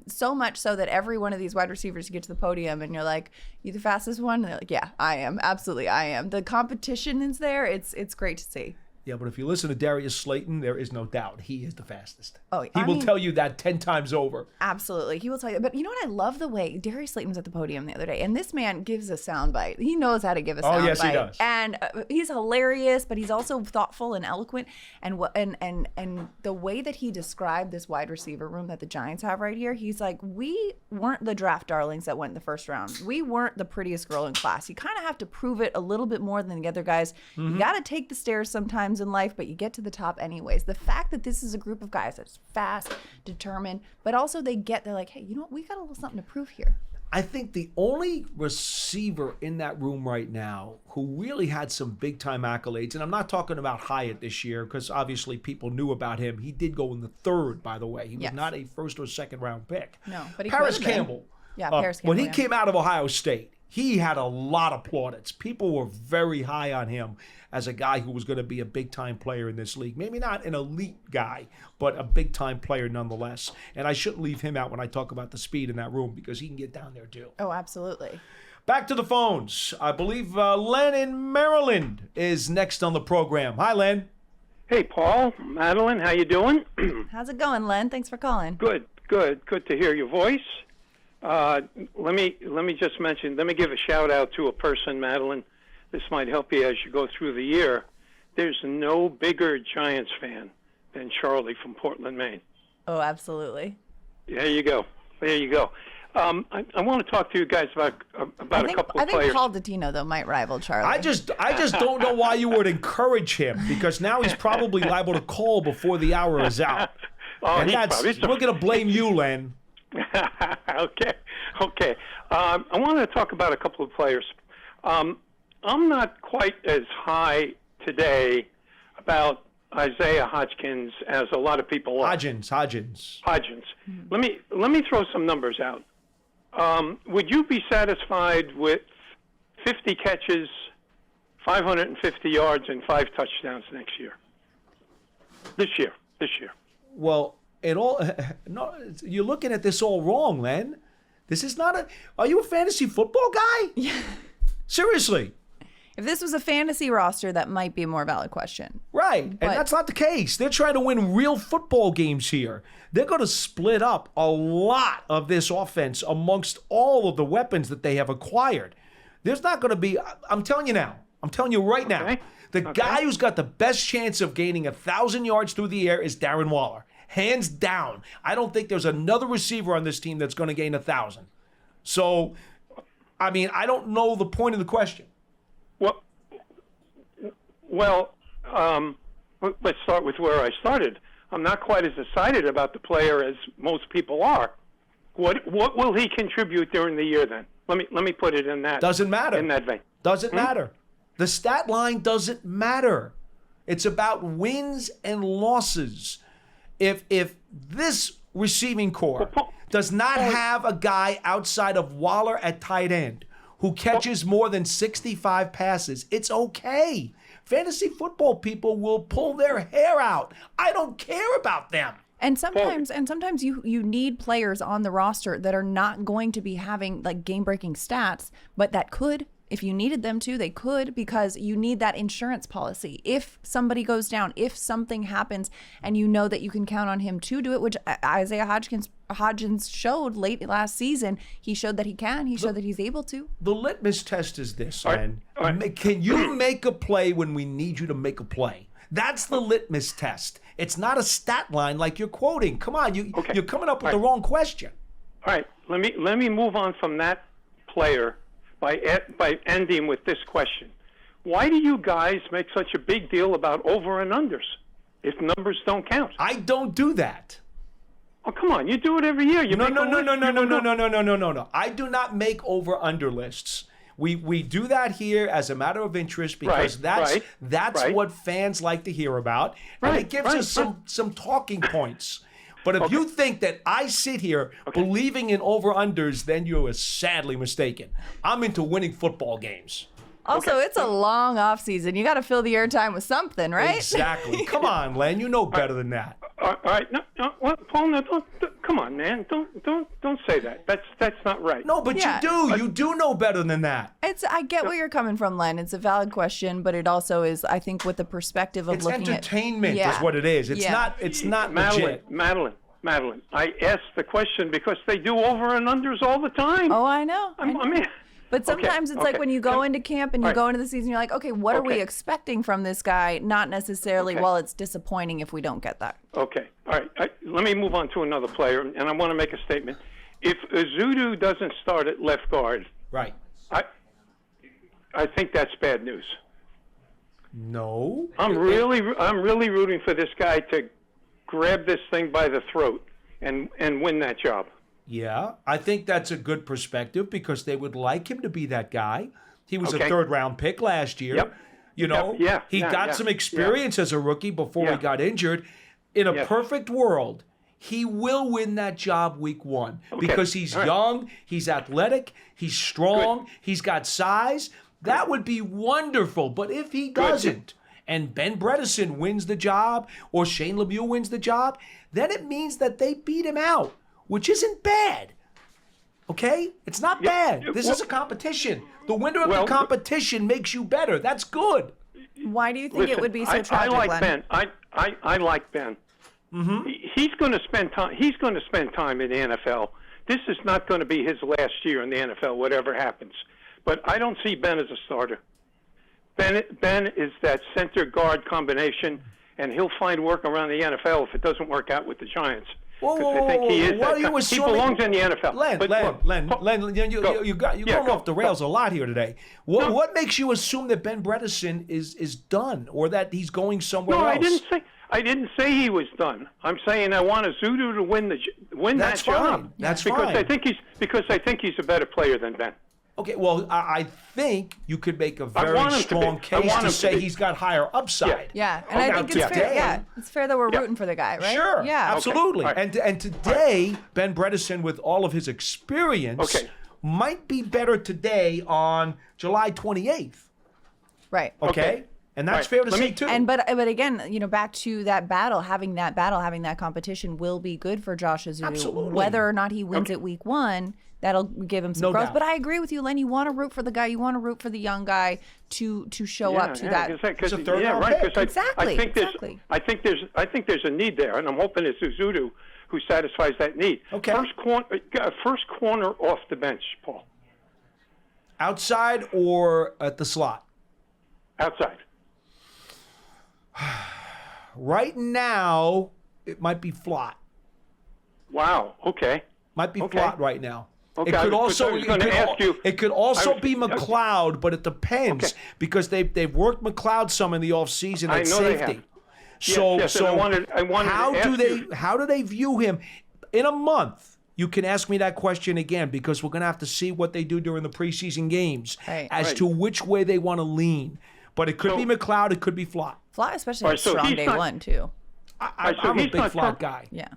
So much so that every one of these wide receivers get to the podium and you're like, you the fastest one? And they're like, yeah, I am. Absolutely, I am. The competition is there. It's great to see. Yeah, but if you listen to Darius Slayton, there is no doubt he is the fastest. Oh, he I will mean- tell you that 10 times over. Absolutely. He will tell you. But you know what? I love the way Darius Slayton was at the podium the other day, and this man gives a soundbite. He knows how to give a soundbite. Oh, yes, he does. And he's hilarious, but he's also thoughtful and eloquent. And the way that he described this wide receiver room that the Giants have right here, he's like, we weren't the draft darlings that went in the first round. We weren't the prettiest girl in class. You kind of have to prove it a little bit more than the other guys. You got to take the stairs sometimes in life, but you get to the top anyways. The fact that this is a group of guys that's fast, determined, but also they're like, hey, you know what? We got a little something to prove here. I think the only receiver in that room right now who really had some big time accolades, and I'm not talking about Hyatt this year because obviously people knew about him. He did go in the 3rd, by the way. He was Yes. not a 1st or 2nd round pick. No, but he Paris could have been. Campbell. Yeah, Paris Campbell. When he yeah. came out of Ohio State, he had a lot of plaudits. People were very high on him as a guy who was going to be a big-time player in this league. Maybe not an elite guy, but a big-time player nonetheless. And I shouldn't leave him out when I talk about the speed in that room because he can get down there too. Oh, absolutely. Back to the phones. I believe Len in Maryland is next on the program. Hi, Len. Hey, Paul, Madeline, how you doing? How's it going, Len? Thanks for calling. Good to hear your voice. Let me just mention. Let me give a shout out to a person, Madeline. This might help you as you go through the year. There's no bigger Giants fan than Charlie from Portland, Maine. Oh, absolutely. There you go. I want to talk to you guys about a couple I of think players. Paul Dottino, though, might rival Charlie. I just don't know why you would encourage him because now he's probably liable to call before the hour is out. Oh, And he's that's probably- we're going to blame you, Len. Okay. I want to talk about a couple of players. I'm not quite as high today about Isaiah Hodgins as a lot of people are. Hodgins. Let me throw some numbers out. Would you be satisfied with 50 catches, 550 yards, and 5 touchdowns next year? This year. Well, no, you're looking at this all wrong, Len. This is not are you a fantasy football guy? Yeah. Seriously. If this was a fantasy roster, that might be a more valid question. Right. And But- that's not the case. They're trying to win real football games here. They're going to split up a lot of this offense amongst all of the weapons that they have acquired. There's not going to be, I'm telling you right now, Okay. the guy who's got the best chance of gaining 1,000 yards through the air is Darren Waller. Hands down. I don't think there's another receiver on this team that's going to gain 1,000. So, I mean, I don't know the point of the question. Well, let's start with where I started. I'm not quite as excited about the player as most people are. What will he contribute during the year then? Let me put it in that. Doesn't matter. In that vein. Doesn't matter. The stat line doesn't matter. It's about wins and losses. If this receiving core does not have a guy outside of Waller at tight end who catches more than 65 passes, it's okay. Fantasy football people will pull their hair out. I don't care about them. And sometimes you need players on the roster that are not going to be having like game-breaking stats, but that could, if you needed them to, they could, because you need that insurance policy. If somebody goes down, if something happens, and you know that you can count on him to do it, which Isaiah Hodgins showed late last season. He showed that he can. He showed that he's able to. The litmus test is this, Len. All right. Can you make a play when we need you to make a play? That's the litmus test. It's not a stat line like you're quoting. Come on, you're coming up with the wrong question. All right. Let me move on from that player by ending with this question. Why do you guys make such a big deal about over and unders if numbers don't count? I don't do that. Oh, come on. You do it every year. You No, make no, a no, list, no, no, you no, don't no, go- no, no, no, no, no. I do not make over/under lists. We do that here as a matter of interest because that's right. what fans like to hear about, and Right, it gives right, us some talking points. But if you think that I sit here believing in over/unders, then you are sadly mistaken. I'm into winning football games. Also, it's a long off season. You got to fill the airtime with something, right? Exactly. Come on, Len. You know better than that. All right. No, what, Paul? No, don't, come on, man. Don't say that. That's not right. No, but Yeah. you do. You do know better than that. I get where you're coming from, Len. It's a valid question, but it also is, I think, with the perspective of It's looking entertainment at is what it is. It's Yeah. not. It's not Madeline, legit. Madeline. I asked the question because they do over and unders all the time. Oh, I know. I mean, But sometimes it's like when you go into camp and you Right. go into the season, you're like, okay, what are we Okay. expecting from this guy? Not necessarily, Okay. well, it's disappointing if we don't get that. okay. All right. Let me move on to another player, and I want to make a statement. If Azudu doesn't start at left guard, Right. I think that's bad news. No. I'm really rooting for this guy to grab this thing by the throat and win that job. Yeah, I think that's a good perspective because they would like him to be that guy. He was a Okay. third-round pick last year. Yep. You know, he got some experience as a rookie before he Yeah. got injured. In a Yeah. perfect world, he will win that job week one because he's All right. young, he's athletic, he's strong, he's got size. That would be wonderful. But if he doesn't, and Ben Bredesen wins the job or Shane Lemieux wins the job, then it means that they beat him out, which isn't bad. Okay? It's not bad. This is a competition. The winner of the competition makes you better. That's good. Why do you think it Listen, would be so I tragic, like Len? Ben. I like Ben. Mm-hmm. He's going to spend time. He's going to spend time in the NFL. This is not going to be his last year in the NFL, whatever happens. But I don't see Ben as a starter. Ben is that center guard combination, and he'll find work around the NFL if it doesn't work out with the Giants. Whoa, Because I think he is. what are you he assuming? belongs in the NFL. Len, But Len, look, Len, Paul- Len, you're going off the rails go. a lot here today. What makes you assume that Ben Bredesen is done or that he's going somewhere No, else? I didn't say he was done. I'm saying I want Azudu to win That's that job. fine. That's because fine. I think he's a better player than Ben. Okay, well, I think you could make a I very want him to strong be. I case want to him to say be. he's got higher upside. Yeah, and I Now, think it's fair. today- Yeah, it's fair that we're Yeah. rooting for the guy, right? Sure, Yeah. absolutely. All right. And today, Ben Bredesen, with all of his experience, Okay. might be better today on July 28th. Right. Okay? And that's Right. fair to Let say, me- too. And but again, back to that battle, having that competition will be good for Josh Azudu. Absolutely. Whether or not he wins it week one, that'll give him some No growth. doubt. But I agree with you, Len. You want to root for the guy. You want to root for the young guy to show up to that. It's a third-round pick. Exactly, I think exactly. I think there's a need there, and I'm hoping it's Azudu who satisfies that need. Okay. First corner off the bench, Paul. Outside or at the slot? Outside. Right now, it might be Flott. Wow. Okay. Might be Okay. Flott right now. Okay, It could I also was gonna ask you- it could also I was- be McLeod, but it depends Okay. because they've worked McLeod some in the offseason I at know they safety. have. So Yes, and I wanted how to do ask they you- how do they view him in a month? You can ask me that question again because we're going to have to see what they do during the preseason games Right. as Right. to which way they want to lean. But it could So- be McLeod, it could be Flott. Fly, especially All on right, so strong he's day not- one too. right, so I'm a he's big not Flott guy. Yeah.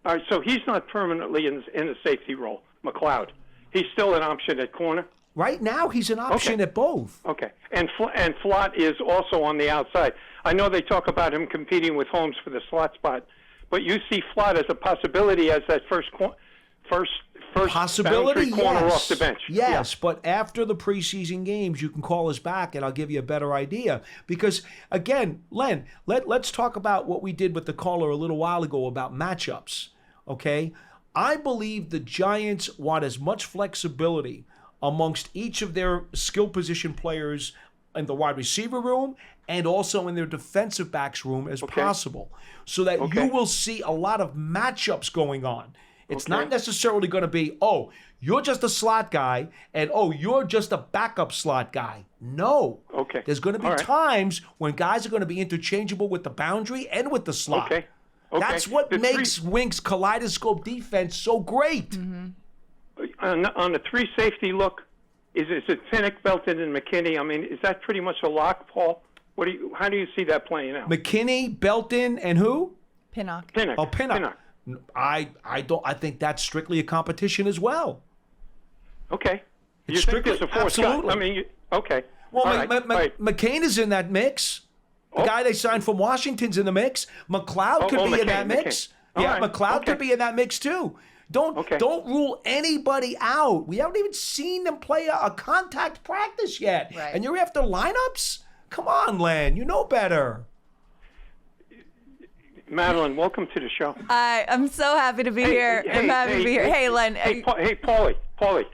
All right, so he's not permanently in the safety role, McLeod. He's still an option at corner. Right now, he's an option Okay. at both. Okay, and Flott is also on the outside. I know they talk about him competing with Holmes for the slot spot, but you see Flott as a possibility as that first Possibility, boundary corner yes. off the bench. Yes, but after the preseason games, you can call us back and I'll give you a better idea. Because, again, Len, let's talk about what we did with the caller a little while ago about matchups, okay? I believe the Giants want as much flexibility amongst each of their skill position players in the wide receiver room and also in their defensive backs room as possible so that you will see a lot of matchups going on. It's not necessarily going to be, oh, you're just a slot guy and, oh, you're just a backup slot guy. No. Okay. There's going to be All right. times when guys are going to be interchangeable with the boundary and with the slot. Okay. Okay. That's what The makes Wink's kaleidoscope defense so great. On the three safety look, is it Pinnock, Belton, and McKinney? I mean, is that pretty much a lock, Paul? How do you see that playing out? McKinney, Belton, and who? Pinnock. Pinnock. Oh, Pinnock. I think that's strictly a competition as well. Okay. You think strictly- there's a fourth absolutely. guy? I mean, okay. Well, All right. All right. McCain is in that mix. The guy they signed from Washington's in the mix. McLeod could be in that mix. All Yeah, right. McLeod Okay. could be in that mix too. Don't rule anybody out. We haven't even seen them play a contact practice yet. Right. And you're after lineups? Come on, Len. You know better. Madeline, welcome to the show. I'm so happy to be here. I'm happy to be here. Hey, Len. Hey, Paulie.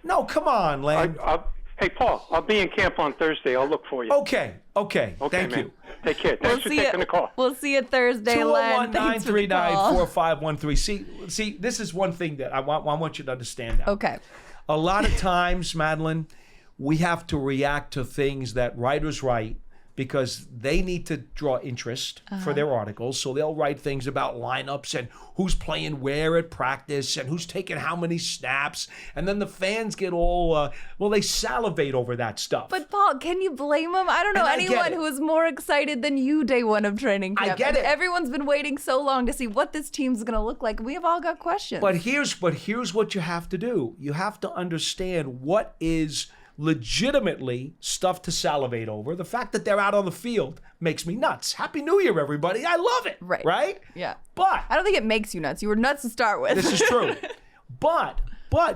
No, come on, Len. Hey, Paul, I'll be in camp on Thursday. I'll look for you. Okay. Thank man. you. Take care. Thanks for taking the call. We'll see you Thursday, Len. Thanks for the call. 201-939-4513. See, this is one thing that I want you to understand now. Okay. A lot of times, Madeline, we have to react to things that writers write because they need to draw interest for their articles. So they'll write things about lineups and who's playing where at practice and who's taking how many snaps. And then the fans get all, they salivate over that stuff. But Paul, can you blame him? I don't know And I get anyone it. who is more excited than you day one of training camp. I get it. Everyone's been waiting so long to see what this team's going to look like. We have all got questions. But here's what you have to do. You have to understand what is legitimately stuff to salivate over. The fact that they're out on the field makes me nuts. Happy New Year, everybody. I love it. Right. Right? Yeah. But I don't think it makes you nuts. You were nuts to start with. this is true. But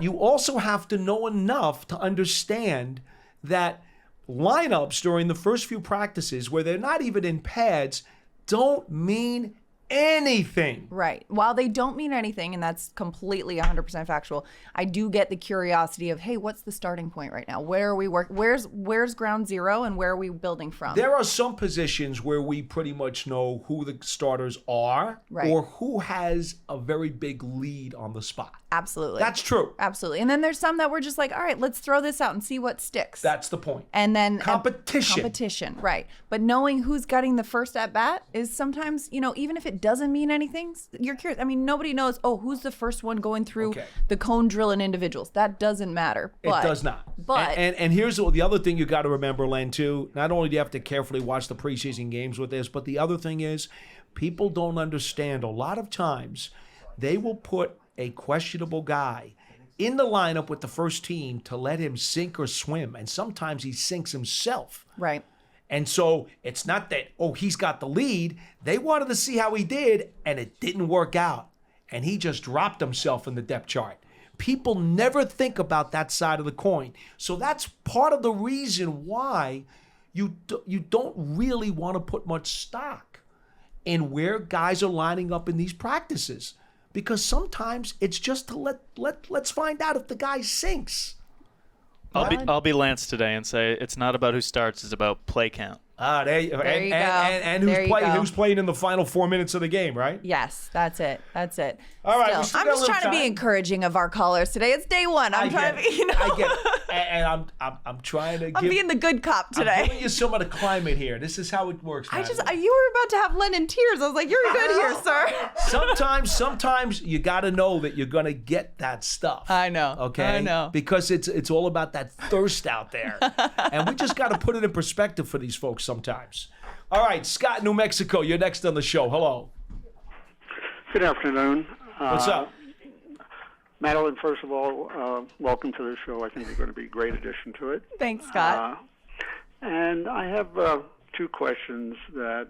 you also have to know enough to understand that lineups during the first few practices where they're not even in pads don't mean anything. Right. While they don't mean anything, and that's completely 100% factual, I do get the curiosity of, hey, what's the starting point right now? Where are we working? Where's ground zero, and where are we building from? There are some positions where we pretty much know who the starters are Right. or who has a very big lead on the spot. Absolutely. That's true. Absolutely. And then there's some that we're just like, all right, let's throw this out and see what sticks. That's the point. And then Competition. Competition, right. But knowing who's getting the first at bat is sometimes, even if it doesn't mean anything, you're curious. I mean, nobody knows, who's the first one going through the cone drill and individuals. That doesn't matter. But, It does not. But and here's the other thing you got to remember, Len, too. Not only do you have to carefully watch the preseason games with this, but the other thing is people don't understand. A lot of times they will put a questionable guy in the lineup with the first team to let him sink or swim. And sometimes he sinks himself. right. And so it's not that, he's got the lead. They wanted to see how he did, and it didn't work out. And he just dropped himself in the depth chart. People never think about that side of the coin. So that's part of the reason why you don't really want to put much stock in where guys are lining up in these practices. Because sometimes it's just to let's find out if the guy sinks. I'll be Lance today and say it's not about who starts, it's about play count. There you go. And who's playing in the final 4 minutes of the game, right? Yes, that's it. All right, we Still, still I'm got a just little trying to be time. encouraging of our callers today. It's day one. I'm trying to be, I get it. And I'm trying to I'm being the good cop I'm today. giving you some of the climate here. This is how it works, man. You were about to have Len in tears. I was like, you're good here, sir. Sometimes you got to know that you're going to get that stuff. I know. Okay? I know. Because it's all about that thirst out there. And we just got to put it in perspective for these folks sometimes. All right, Scott, New Mexico, you're next on the show. Hello. Good afternoon. What's up? Madeline, first of all, welcome to the show. I think you're going to be a great addition to it. Thanks, Scott. And I have two questions that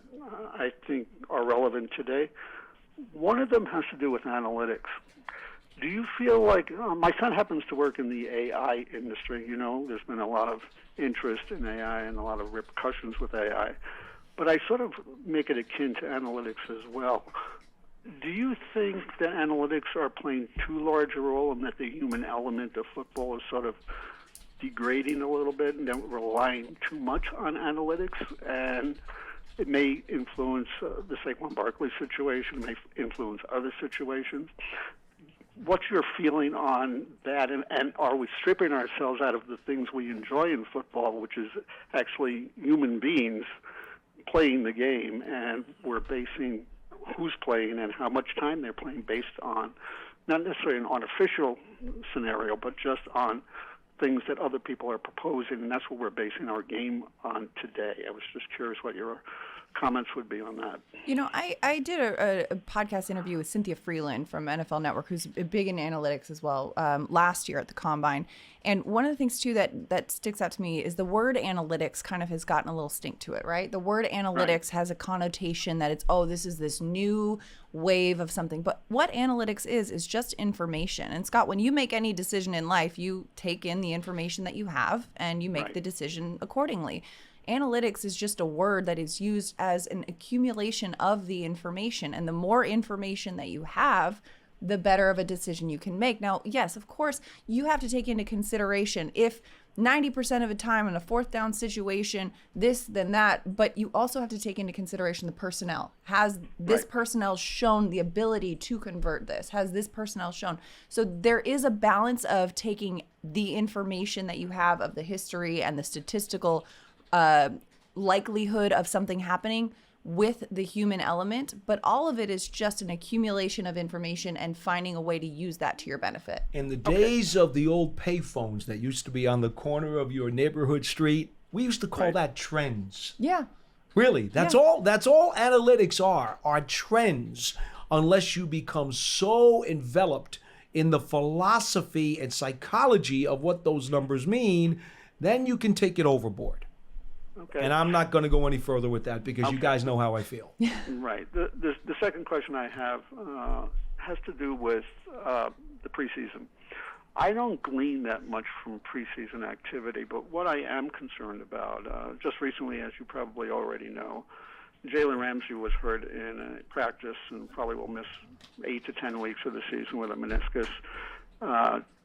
I think are relevant today. One of them has to do with analytics. Do you feel like my son happens to work in the AI industry? There's been a lot of interest in AI and a lot of repercussions with AI. But I sort of make it akin to analytics as well. Do you think that analytics are playing too large a role and that the human element of football is sort of degrading a little bit and that we're relying too much on analytics? And it may influence the Saquon Barkley situation, may influence other situations. What's your feeling on that? And are we stripping ourselves out of the things we enjoy in football, which is actually human beings playing the game, and we're basing who's playing and how much time they're playing based on not necessarily an artificial scenario, but just on things that other people are proposing, and that's what we're basing our game on today. I was just curious what your comments would be on that. You know, I did a podcast interview with Cynthia Freeland from NFL Network, who's big in analytics as well, last year at the Combine. And one of the things, too, that sticks out to me is the word analytics kind of has gotten a little stink to it, right? The word analytics has a connotation that it's, this is this new wave of something. But what analytics is just information. And Scott, when you make any decision in life, you take in the information that you have and you make the decision accordingly. Analytics is just a word that is used as an accumulation of the information. And the more information that you have, the better of a decision you can make. Now, yes, of course, you have to take into consideration if 90% of the time in a fourth down situation, this, then that, but you also have to take into consideration the personnel. Has this personnel shown the ability to convert this? Has this personnel shown? So there is a balance of taking the information that you have of the history and the statistical likelihood of something happening with the human element, but all of it is just an accumulation of information and finding a way to use that to your benefit. In the days of the old payphones that used to be on the corner of your neighborhood street, we used to call that trends. Yeah. Really, that's all analytics are trends, unless you become so enveloped in the philosophy and psychology of what those numbers mean, then you can take it overboard. Okay. And I'm not going to go any further with that because you guys know how I feel. Right. The second question I have has to do with the preseason. I don't glean that much from preseason activity, but what I am concerned about, just recently, as you probably already know, Jalen Ramsey was hurt in a practice and probably will miss 8 to 10 weeks of the season with a meniscus.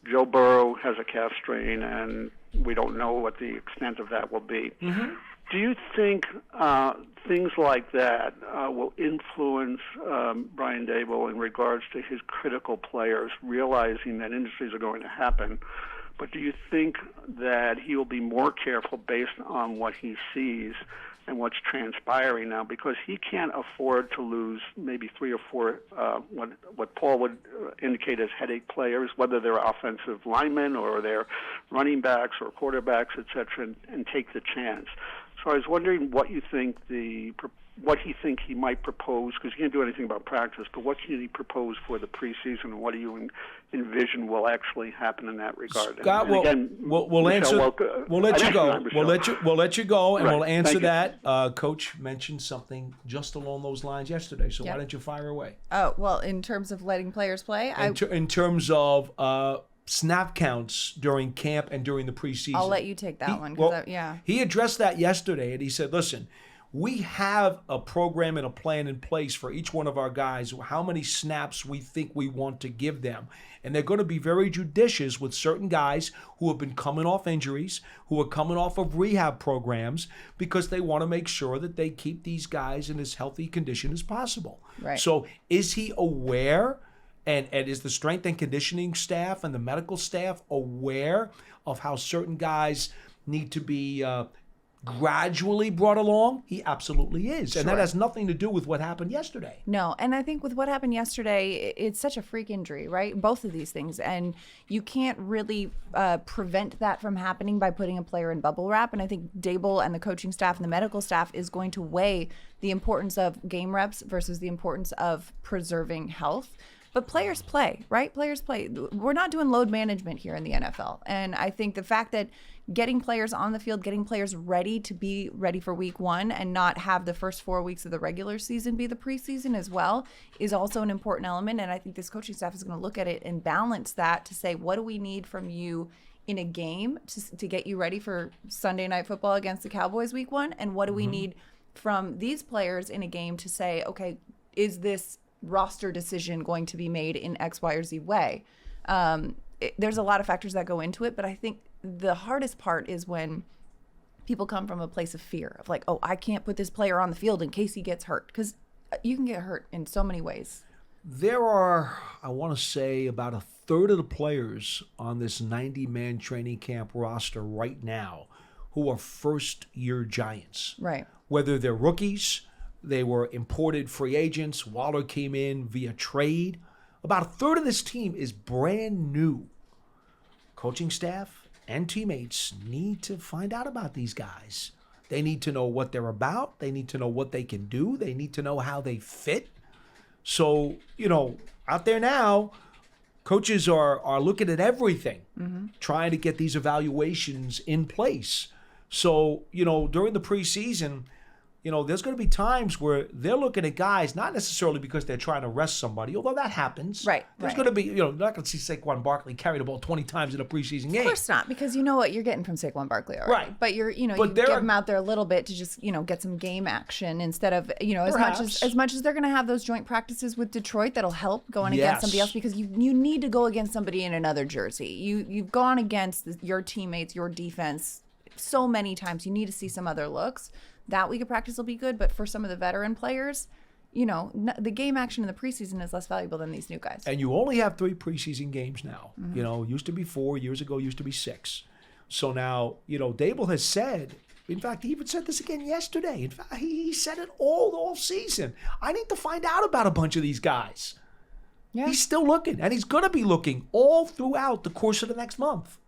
Joe Burrow has a calf strain, and we don't know what the extent of that will be. Mm-hmm. Do you think things like that will influence Brian Daboll in regards to his critical players, realizing that injuries are going to happen? But do you think that he will be more careful based on what he sees and what's transpiring now, because he can't afford to lose maybe 3 or 4 what Paul would indicate as headache players, whether they're offensive linemen or they're running backs or quarterbacks, et cetera, and take the chance. So I was wondering what you think what he might propose, because he can't do anything about practice, but what can he propose for the preseason, and what do you envision will actually happen in that regard? Scott, we'll answer. We'll let you go. We'll let you go, and we'll answer that. Coach mentioned something just along those lines yesterday, so why don't you fire away? Oh, well, in terms of letting players play? In terms of snap counts during camp and during the preseason. I'll let you take that one. He addressed that yesterday, and he said, listen, we have a program and a plan in place for each one of our guys, how many snaps we think we want to give them. And they're going to be very judicious with certain guys who have been coming off injuries, who are coming off of rehab programs, because they want to make sure that they keep these guys in as healthy condition as possible. Right. So is he aware, and is the strength and conditioning staff and the medical staff aware of how certain guys need to be gradually brought along? He absolutely is. Sure. And that has nothing to do with what happened yesterday. No, and I think with what happened yesterday, it's such a freak injury, right? Both of these things. And you can't really prevent that from happening by putting a player in bubble wrap. And I think Daboll and the coaching staff and the medical staff is going to weigh the importance of game reps versus the importance of preserving health. But players play, right? Players play. We're not doing load management here in the NFL. And I think the fact that getting players on the field, getting players ready to be ready for week 1 and not have the first 4 weeks of the regular season be the preseason as well is also an important element. And I think this coaching staff is going to look at it and balance that to say, what do we need from you in a game to get you ready for Sunday Night Football against the Cowboys week 1? And what do we need from these players in a game to say, okay, is this roster decision going to be made in X, Y, or Z way? There's a lot of factors that go into it, but I think the hardest part is when people come from a place of fear of like, oh, I can't put this player on the field in case he gets hurt, because you can get hurt in so many ways. There are, I want to say, about a third of the players on this 90-man training camp roster right now who are first-year Giants. Right. Whether they're rookies, They were imported free agents. Waller came in via trade. About a third of this team is brand new. Coaching staff and teammates need to find out about these guys. They need to know what they're about. They need to know what they can do. They need to know how they fit. So, out there now, coaches are looking at everything, trying to get these evaluations in place. So, during the preseason, there's going to be times where they're looking at guys, not necessarily because they're trying to rest somebody, although that happens. Right. There's going to be, you're not going to see Saquon Barkley carry the ball 20 times in a preseason game. Of course not, because you know what you're getting from Saquon Barkley already. Right. But you give him out there a little bit to just, get some game action instead of, as much as they're going to have those joint practices with Detroit, that'll help going against somebody else, because you need to go against somebody in another jersey. You've gone against your teammates, your defense so many times. You need to see some other looks. That week of practice will be good, but for some of the veteran players, the game action in the preseason is less valuable than these new guys. And you only have 3 preseason games now. Used to be 4, years ago used to be 6. So now, Dable has said, in fact, he even said this again yesterday. In fact, he said it all season. I need to find out about a bunch of these guys. Yeah. He's still looking, and he's going to be looking all throughout the course of the next month.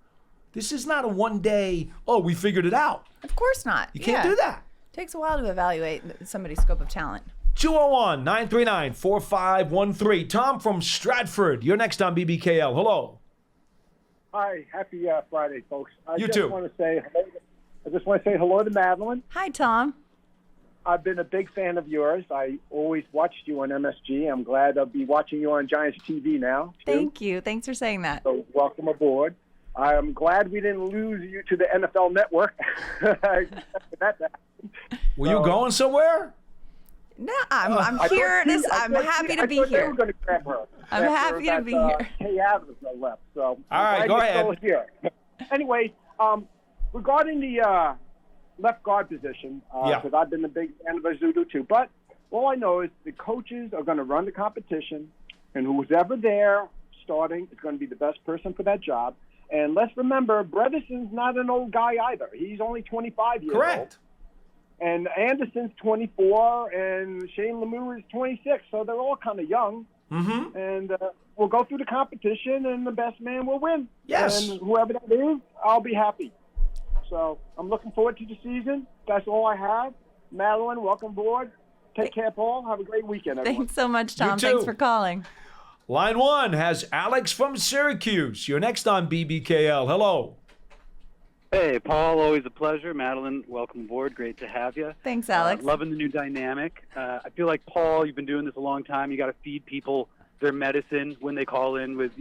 This is not a one-day, we figured it out. Of course not. You can't do that. Takes a while to evaluate somebody's scope of talent. 201-939-4513. Tom from Stratford. You're next on BBKL. Hello. Hi. Happy Friday, folks. I just want to say hello to Madelyn. Hi, Tom. I've been a big fan of yours. I always watched you on MSG. I'm glad I'll be watching you on Giants TV now, too. Thank you. Thanks for saying that. So welcome aboard. I'm glad we didn't lose you to the NFL Network. Were you going somewhere? No, I'm here. I'm happy to be here. I'm happy to be here. Kay Adams left, so all right, go ahead. Here. Anyway, regarding the left guard position, because I've been a big fan of Azudu too, but all I know is the coaches are going to run the competition, and who's ever there starting is going to be the best person for that job. And let's remember, Brevison's not an old guy either. He's only 25 years old. Correct. And Anderson's 24, and Shane Lemieux is 26. So they're all kind of young. Mm-hmm. And we'll go through the competition, and the best man will win. Yes. And whoever that is, I'll be happy. So I'm looking forward to the season. That's all I have. Madelyn, welcome aboard. Take care, Paul. Have a great weekend, everyone. Thanks so much, Tom. You too. Thanks for calling. Line 1 has Alex from Syracuse. You're next on BBKL. Hello. Hey, Paul. Always a pleasure. Madelyn, welcome aboard. Great to have you. Thanks, Alex. Loving the new dynamic. I feel like, Paul, you've been doing this a long time. You got to feed people their medicine when they call in with,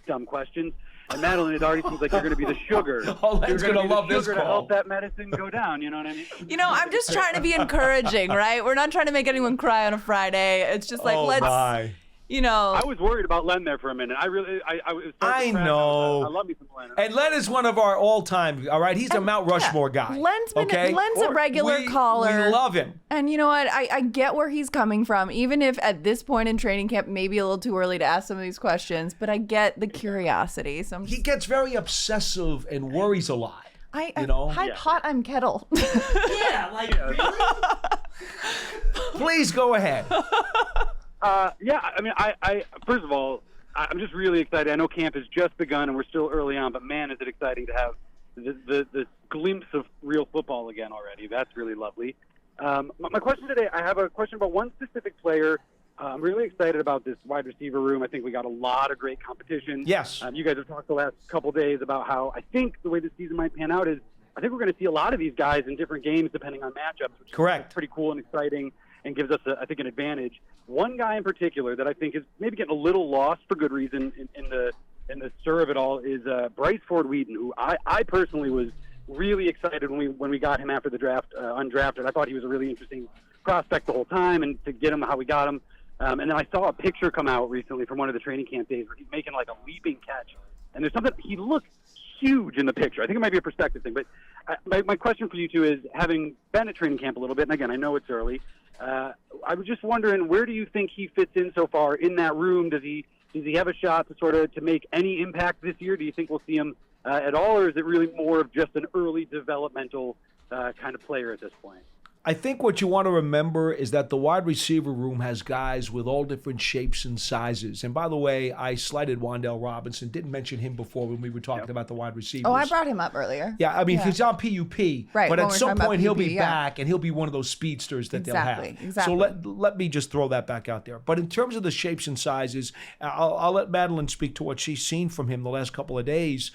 dumb questions. And Madelyn, it already seems like you're going to be the sugar. Len's going to love this call. To help that medicine go down, you know what I mean? I'm just trying to be encouraging, right? We're not trying to make anyone cry on a Friday. It's just like, let's... My. I was worried about Len there for a minute. I know. I love me some Len. And Len is one of our all-time, all right? He's a Mount Rushmore guy. Len's a regular caller. We love him. And you know what? I get where he's coming from, even if at this point in training camp, maybe a little too early to ask some of these questions, but I get the curiosity. So he gets very obsessive and worries a lot. Hi, pot, I'm kettle. Really? Please go ahead. I first of all, I'm just really excited. I know camp has just begun and we're still early on, but man, is it exciting to have the glimpse of real football again already. That's really lovely. My question today, I have a question about one specific player. I'm really excited about this wide receiver room. I think we got a lot of great competition. Yes. You guys have talked the last couple days about how I think the way the season might pan out is I think we're going to see a lot of these guys in different games depending on matchups, which Correct. is pretty cool and exciting and gives us, I think, an advantage. One guy in particular that I think is maybe getting a little lost for good reason in the stir of it all is Bryce Ford-Wheaton, who I personally was really excited when we got him after the draft, undrafted. I thought he was a really interesting prospect the whole time, and to get him how we got him. And then I saw a picture come out recently from one of the training camp days where he's making like a leaping catch. And there's something, he looks huge in the picture. I think it might be a perspective thing. But my question for you two is, having been at training camp a little bit, and again, I know it's early, I was just wondering, where do you think he fits in so far in that room? Does he have a shot to make any impact this year? Do you think we'll see him at all, or is it really more of just an early developmental kind of player at this point? I think what you want to remember is that the wide receiver room has guys with all different shapes and sizes. And by the way, I slighted Wan'Dale Robinson. Didn't mention him before when we were talking about the wide receivers. Oh, I brought him up earlier. Yeah, I mean, he's on PUP. Right, But when at we're some talking about point, he'll PUP, be back, and he'll be one of those speedsters that they'll have. Exactly. So let me just throw that back out there. But in terms of the shapes and sizes, I'll let Madelyn speak to what she's seen from him the last couple of days.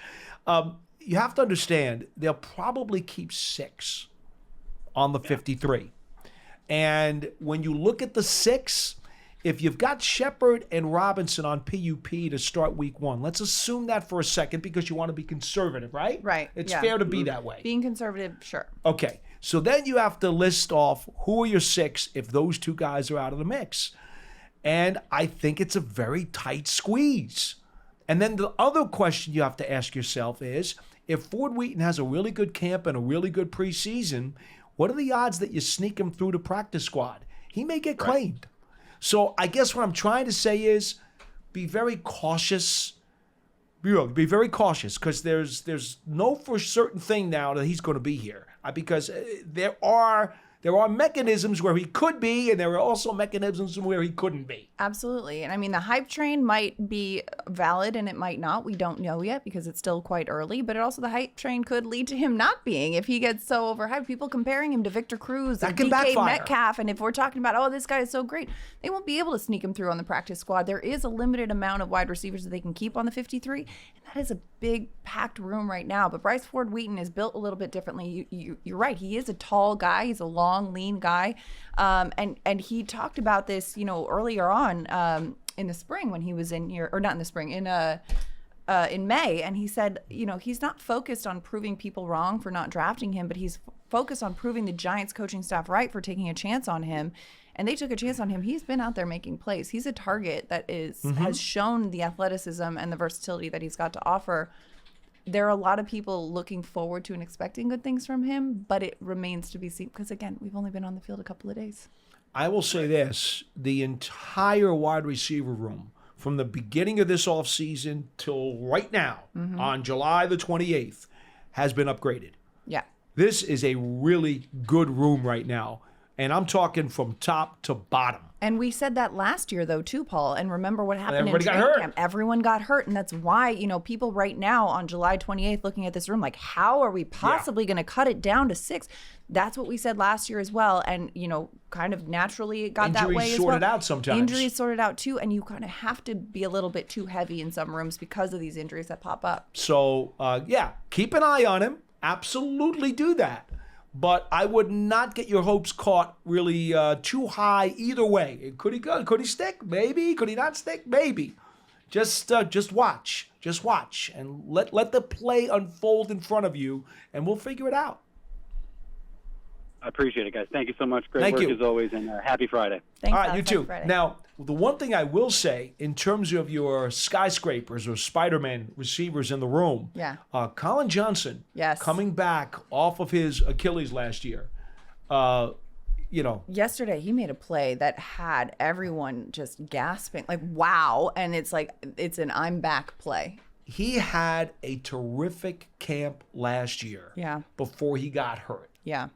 You have to understand, they'll probably keep 6 on the 53. And when you look at the 6, if you've got Shepard and Robinson on PUP to start week 1, let's assume that for a second because you want to be conservative, right? Right. It's fair to be that way. Being conservative, sure. Okay. So then you have to list off who are your 6 if those 2 guys are out of the mix. And I think it's a very tight squeeze. And then the other question you have to ask yourself is, if Ford Wheaton has a really good camp and a really good preseason, what are the odds that you sneak him through the practice squad? He may get claimed. So I guess what I'm trying to say is be very cautious. Be very cautious because there's no for certain thing now that he's going to be here because there are mechanisms where he could be, and there are also mechanisms where he couldn't be. Absolutely. And I mean, the hype train might be valid and it might not. We don't know yet because it's still quite early, but also the hype train could lead to him not being if he gets so overhyped. People comparing him to Victor Cruz and DK Metcalf. And if we're talking about, oh, this guy is so great, they won't be able to sneak him through on the practice squad. There is a limited amount of wide receivers that they can keep on the 53. And that is a big packed room right now. But Bryce Ford Wheaton is built a little bit differently. You're right. He is a tall guy. He's a long, lean guy. And he talked about this, earlier on in the spring when he was in here, or not in the spring, in May. And he said, he's not focused on proving people wrong for not drafting him, but he's focused on proving the Giants coaching staff right for taking a chance on him. And they took a chance on him. He's been out there making plays. He's a target that has shown the athleticism and the versatility that he's got to offer. There are a lot of people looking forward to and expecting good things from him, but it remains to be seen because, again, we've only been on the field a couple of days. I will say this, the entire wide receiver room from the beginning of this offseason till right now, on July the 28th, has been upgraded. Yeah. This is a really good room right now, and I'm talking from top to bottom. And we said that last year, though, too, Paul. And remember what happened Everybody in got training hurt. camp. Everyone got hurt. And that's why, people right now on July 28th looking at this room, like, how are we possibly going to cut it down to 6? That's what we said last year as well. And, kind of naturally it got that way as well. Injuries sorted out sometimes. Injuries sorted out, too. And you kind of have to be a little bit too heavy in some rooms because of these injuries that pop up. So, keep an eye on him. Absolutely do that. But I would not get your hopes caught really too high either way. Could he go? Could he stick? Maybe. Could he not stick? Maybe. Just watch. Just watch. And let the play unfold in front of you, and we'll figure it out. I appreciate it, guys. Thank you so much. Great work as always, and happy Friday. Thanks, all right, you too. Friday. Now, the one thing I will say in terms of your skyscrapers or Spider-Man receivers in the room, Colin Johnson, coming back off of his Achilles last year, Yesterday, he made a play that had everyone just gasping, like, wow. And it's like, it's an I'm back play. He had a terrific camp last year before he got hurt. Yeah.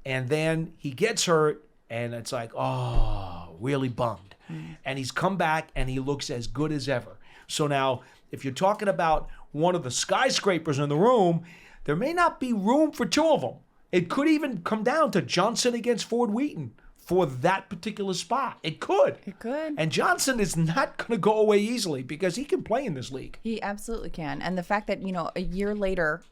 And then he gets hurt, and it's like, oh, really bummed. And he's come back, and he looks as good as ever. So now, if you're talking about one of the skyscrapers in the room, there may not be room for 2 of them. It could even come down to Johnson against Ford Wheaton for that particular spot. It could. It could. And Johnson is not going to go away easily because he can play in this league. He absolutely can. And the fact that, a year later,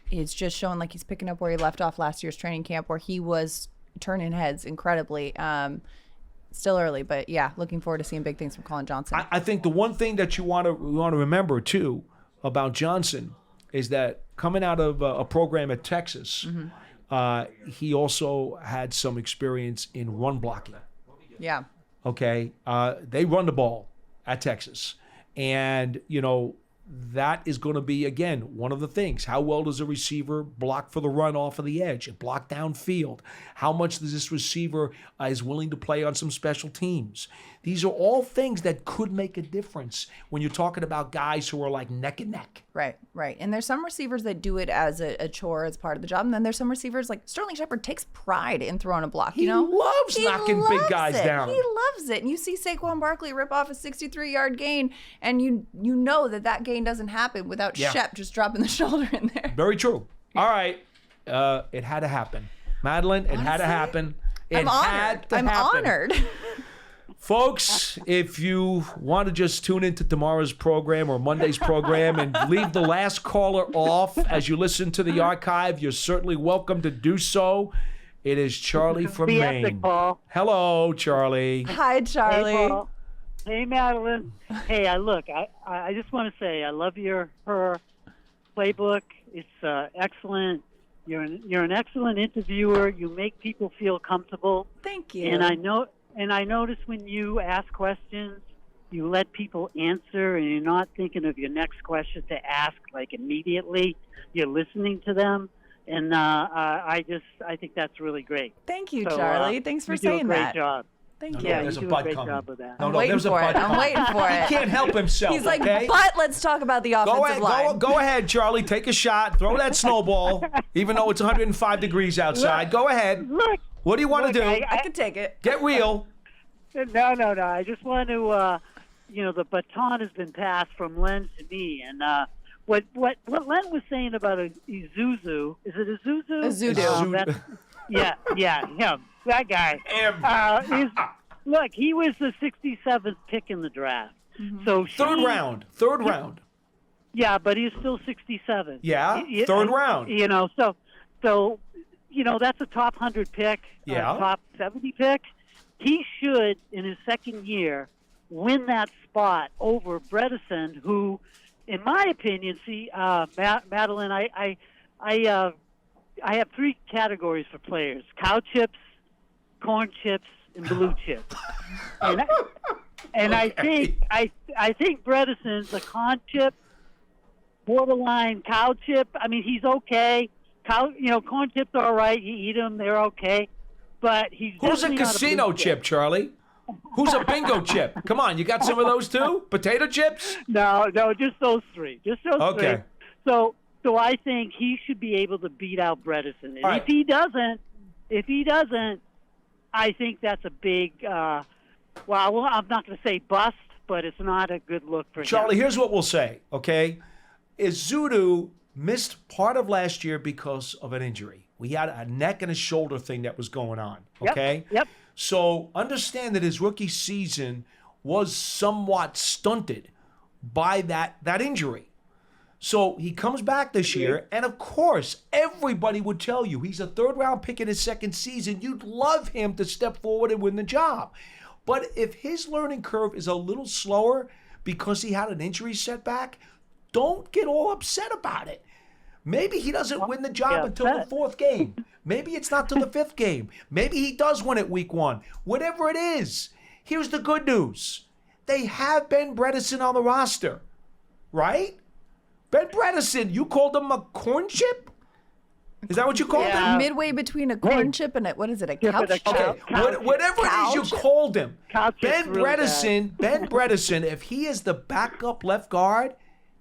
it's just showing like he's picking up where he left off last year's training camp where he was turning heads incredibly. Still early, but looking forward to seeing big things from Colin Johnson. I think the one thing that you want to remember, too, about Johnson is that coming out of a program at Texas, he also had some experience in run blocking. Yeah. Okay. They run the ball at Texas. And, that is going to be, again, one of the things. How well does a receiver block for the run off of the edge, block downfield? How much does this receiver is willing to play on some special teams? These are all things that could make a difference when you're talking about guys who are like neck and neck. Right. And there's some receivers that do it as a chore, as part of the job. And then there's some receivers like Sterling Shepard takes pride in throwing a block. He loves knocking big guys down. He loves it. And you see Saquon Barkley rip off a 63-yard gain, and you know that gain doesn't happen without Shep just dropping the shoulder in there. Very true. All right. It had to happen. Madelyn, it had to happen. I'm honored. Folks, if you want to just tune into tomorrow's program or Monday's program and leave the last caller off as you listen to the archive, you're certainly welcome to do so. It is Charlie from Maine. Epic, Paul. Hello, Charlie. Hi, Charlie. Hey, Paul. Hey, Madelyn. Hey, I just want to say I love her playbook. It's excellent. You're an excellent interviewer. You make people feel comfortable. Thank you. And I notice when you ask questions, you let people answer, and you're not thinking of your next question to ask like immediately. You're listening to them, and I think that's really great. Thank you, Charlie. Thanks for saying that. You do a great job. Thank you. Yeah, there's you a do a butt great coming. job with that. I'm waiting for it. I'm waiting for it. He can't help himself. He's like, okay? but let's talk about the offensive line. Go ahead, Charlie. Take a shot. Throw that snowball, even though it's 105 degrees outside. Go ahead. Look. What do you want to do? I can take it. Get real. No. I just want to, the baton has been passed from Len to me, and what Len was saying about Isuzu, is it Isuzu? Isuzu. Yeah, him, that guy. Look, he was the 67th pick in the draft. Mm-hmm. So third round. Yeah, but he's still 67. Yeah, third round. So that's a top 100 pick, top 70 pick. He should, in his second year, win that spot over Bredesen, who, in my opinion, Madelyn, I have three categories for players: cow chips, corn chips, and blue chips. And I think Bredesen's a corn chip, borderline cow chip. I mean, he's okay. Corn chips are all right. You eat them; they're okay. But he's who's a casino chip, Charlie? Who's a bingo chip? Come on, you got some of those too? Potato chips? No, just those three. Just those three. So I think he should be able to beat out Bredesen. And if he doesn't, I think that's a big. I'm not going to say bust, but it's not a good look for him. Charlie, here's what we'll say. Okay, Isuzu missed part of last year because of an injury. We had a neck and a shoulder thing that was going on, okay? Yep. So understand that his rookie season was somewhat stunted by that injury. So he comes back this year, and of course, everybody would tell you he's a third-round pick in his second season. You'd love him to step forward and win the job. But if his learning curve is a little slower because he had an injury setback, don't get all upset about it. Maybe he doesn't win the job until the fourth game. Maybe it's not till the fifth game. Maybe he does win it week one. Whatever it is, here's the good news. They have Ben Bredesen on the roster, right? Ben Bredesen, you called him a corn chip? Is that what you called him? Midway between a corn chip and a couch chip? Okay, whatever it is you called him. Ben Bredesen, if he is the backup left guard,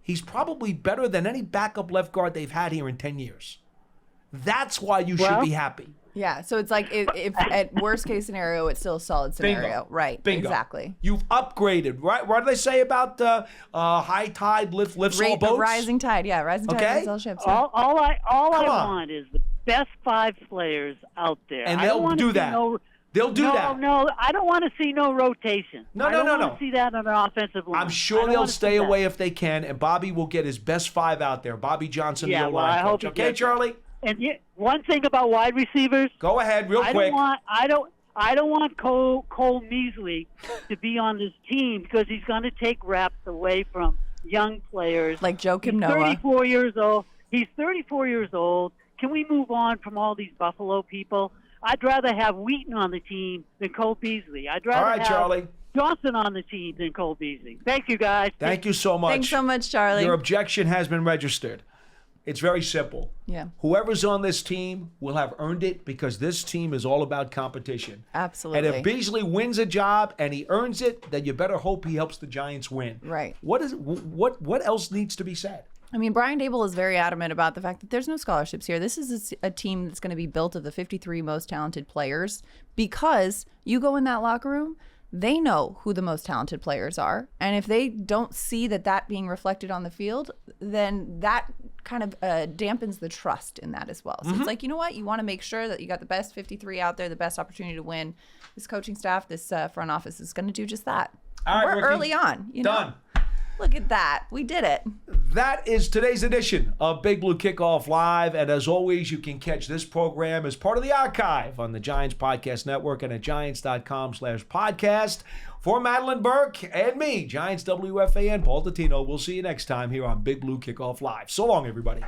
he's probably better than any backup left guard they've had here in 10 years. That's why you should be happy. Yeah, so it's like if at worst case scenario, it's still a solid scenario. Bingo. Right, Bingo. Exactly. You've upgraded, right? What do they say about high tide lifts all boats? Rising tide, rising tide lifts all ships. Yeah. All I want is the best 5 players out there. And they'll do that. They'll do that. No, I don't want to see no rotation. No. I don't want to see that on an offensive line. I'm sure they'll stay away if they can, and Bobby will get his best 5 out there. Bobby Johnson, the O-line coach. Okay, Charlie? And one thing about wide receivers. Go ahead, real quick. I don't want Cole Measley to be on this team because he's going to take reps away from young players. Like Joakim Noah. 34 years old. He's 34 years old. Can we move on from all these Buffalo people? I'd rather have Wheaton on the team than Cole Beasley. I'd rather have Charlie. Johnson on the team than Cole Beasley. Thank you, guys. Thank you so much. Thanks so much, Charlie. Your objection has been registered. It's very simple. Yeah. Whoever's on this team will have earned it because this team is all about competition. Absolutely. And if Beasley wins a job and he earns it, then you better hope he helps the Giants win. Right. What else needs to be said? I mean, Brian Dable is very adamant about the fact that there's no scholarships here. This is a team that's going to be built of the 53 most talented players, because you go in that locker room, they know who the most talented players are. And if they don't see that being reflected on the field, then that kind of dampens the trust in that as well. So it's like, you know what? You want to make sure that you got the best 53 out there, the best opportunity to win. This coaching staff, this front office is going to do just that. All right, we're Ricky. early on. Done. Look at that. We did it. That is today's edition of Big Blue Kickoff Live. And as always, you can catch this program as part of the archive on the Giants Podcast Network and at giants.com/podcast. For Madelyn Burke and me, Giants WFAN, Paul Dottino, we'll see you next time here on Big Blue Kickoff Live. So long, everybody.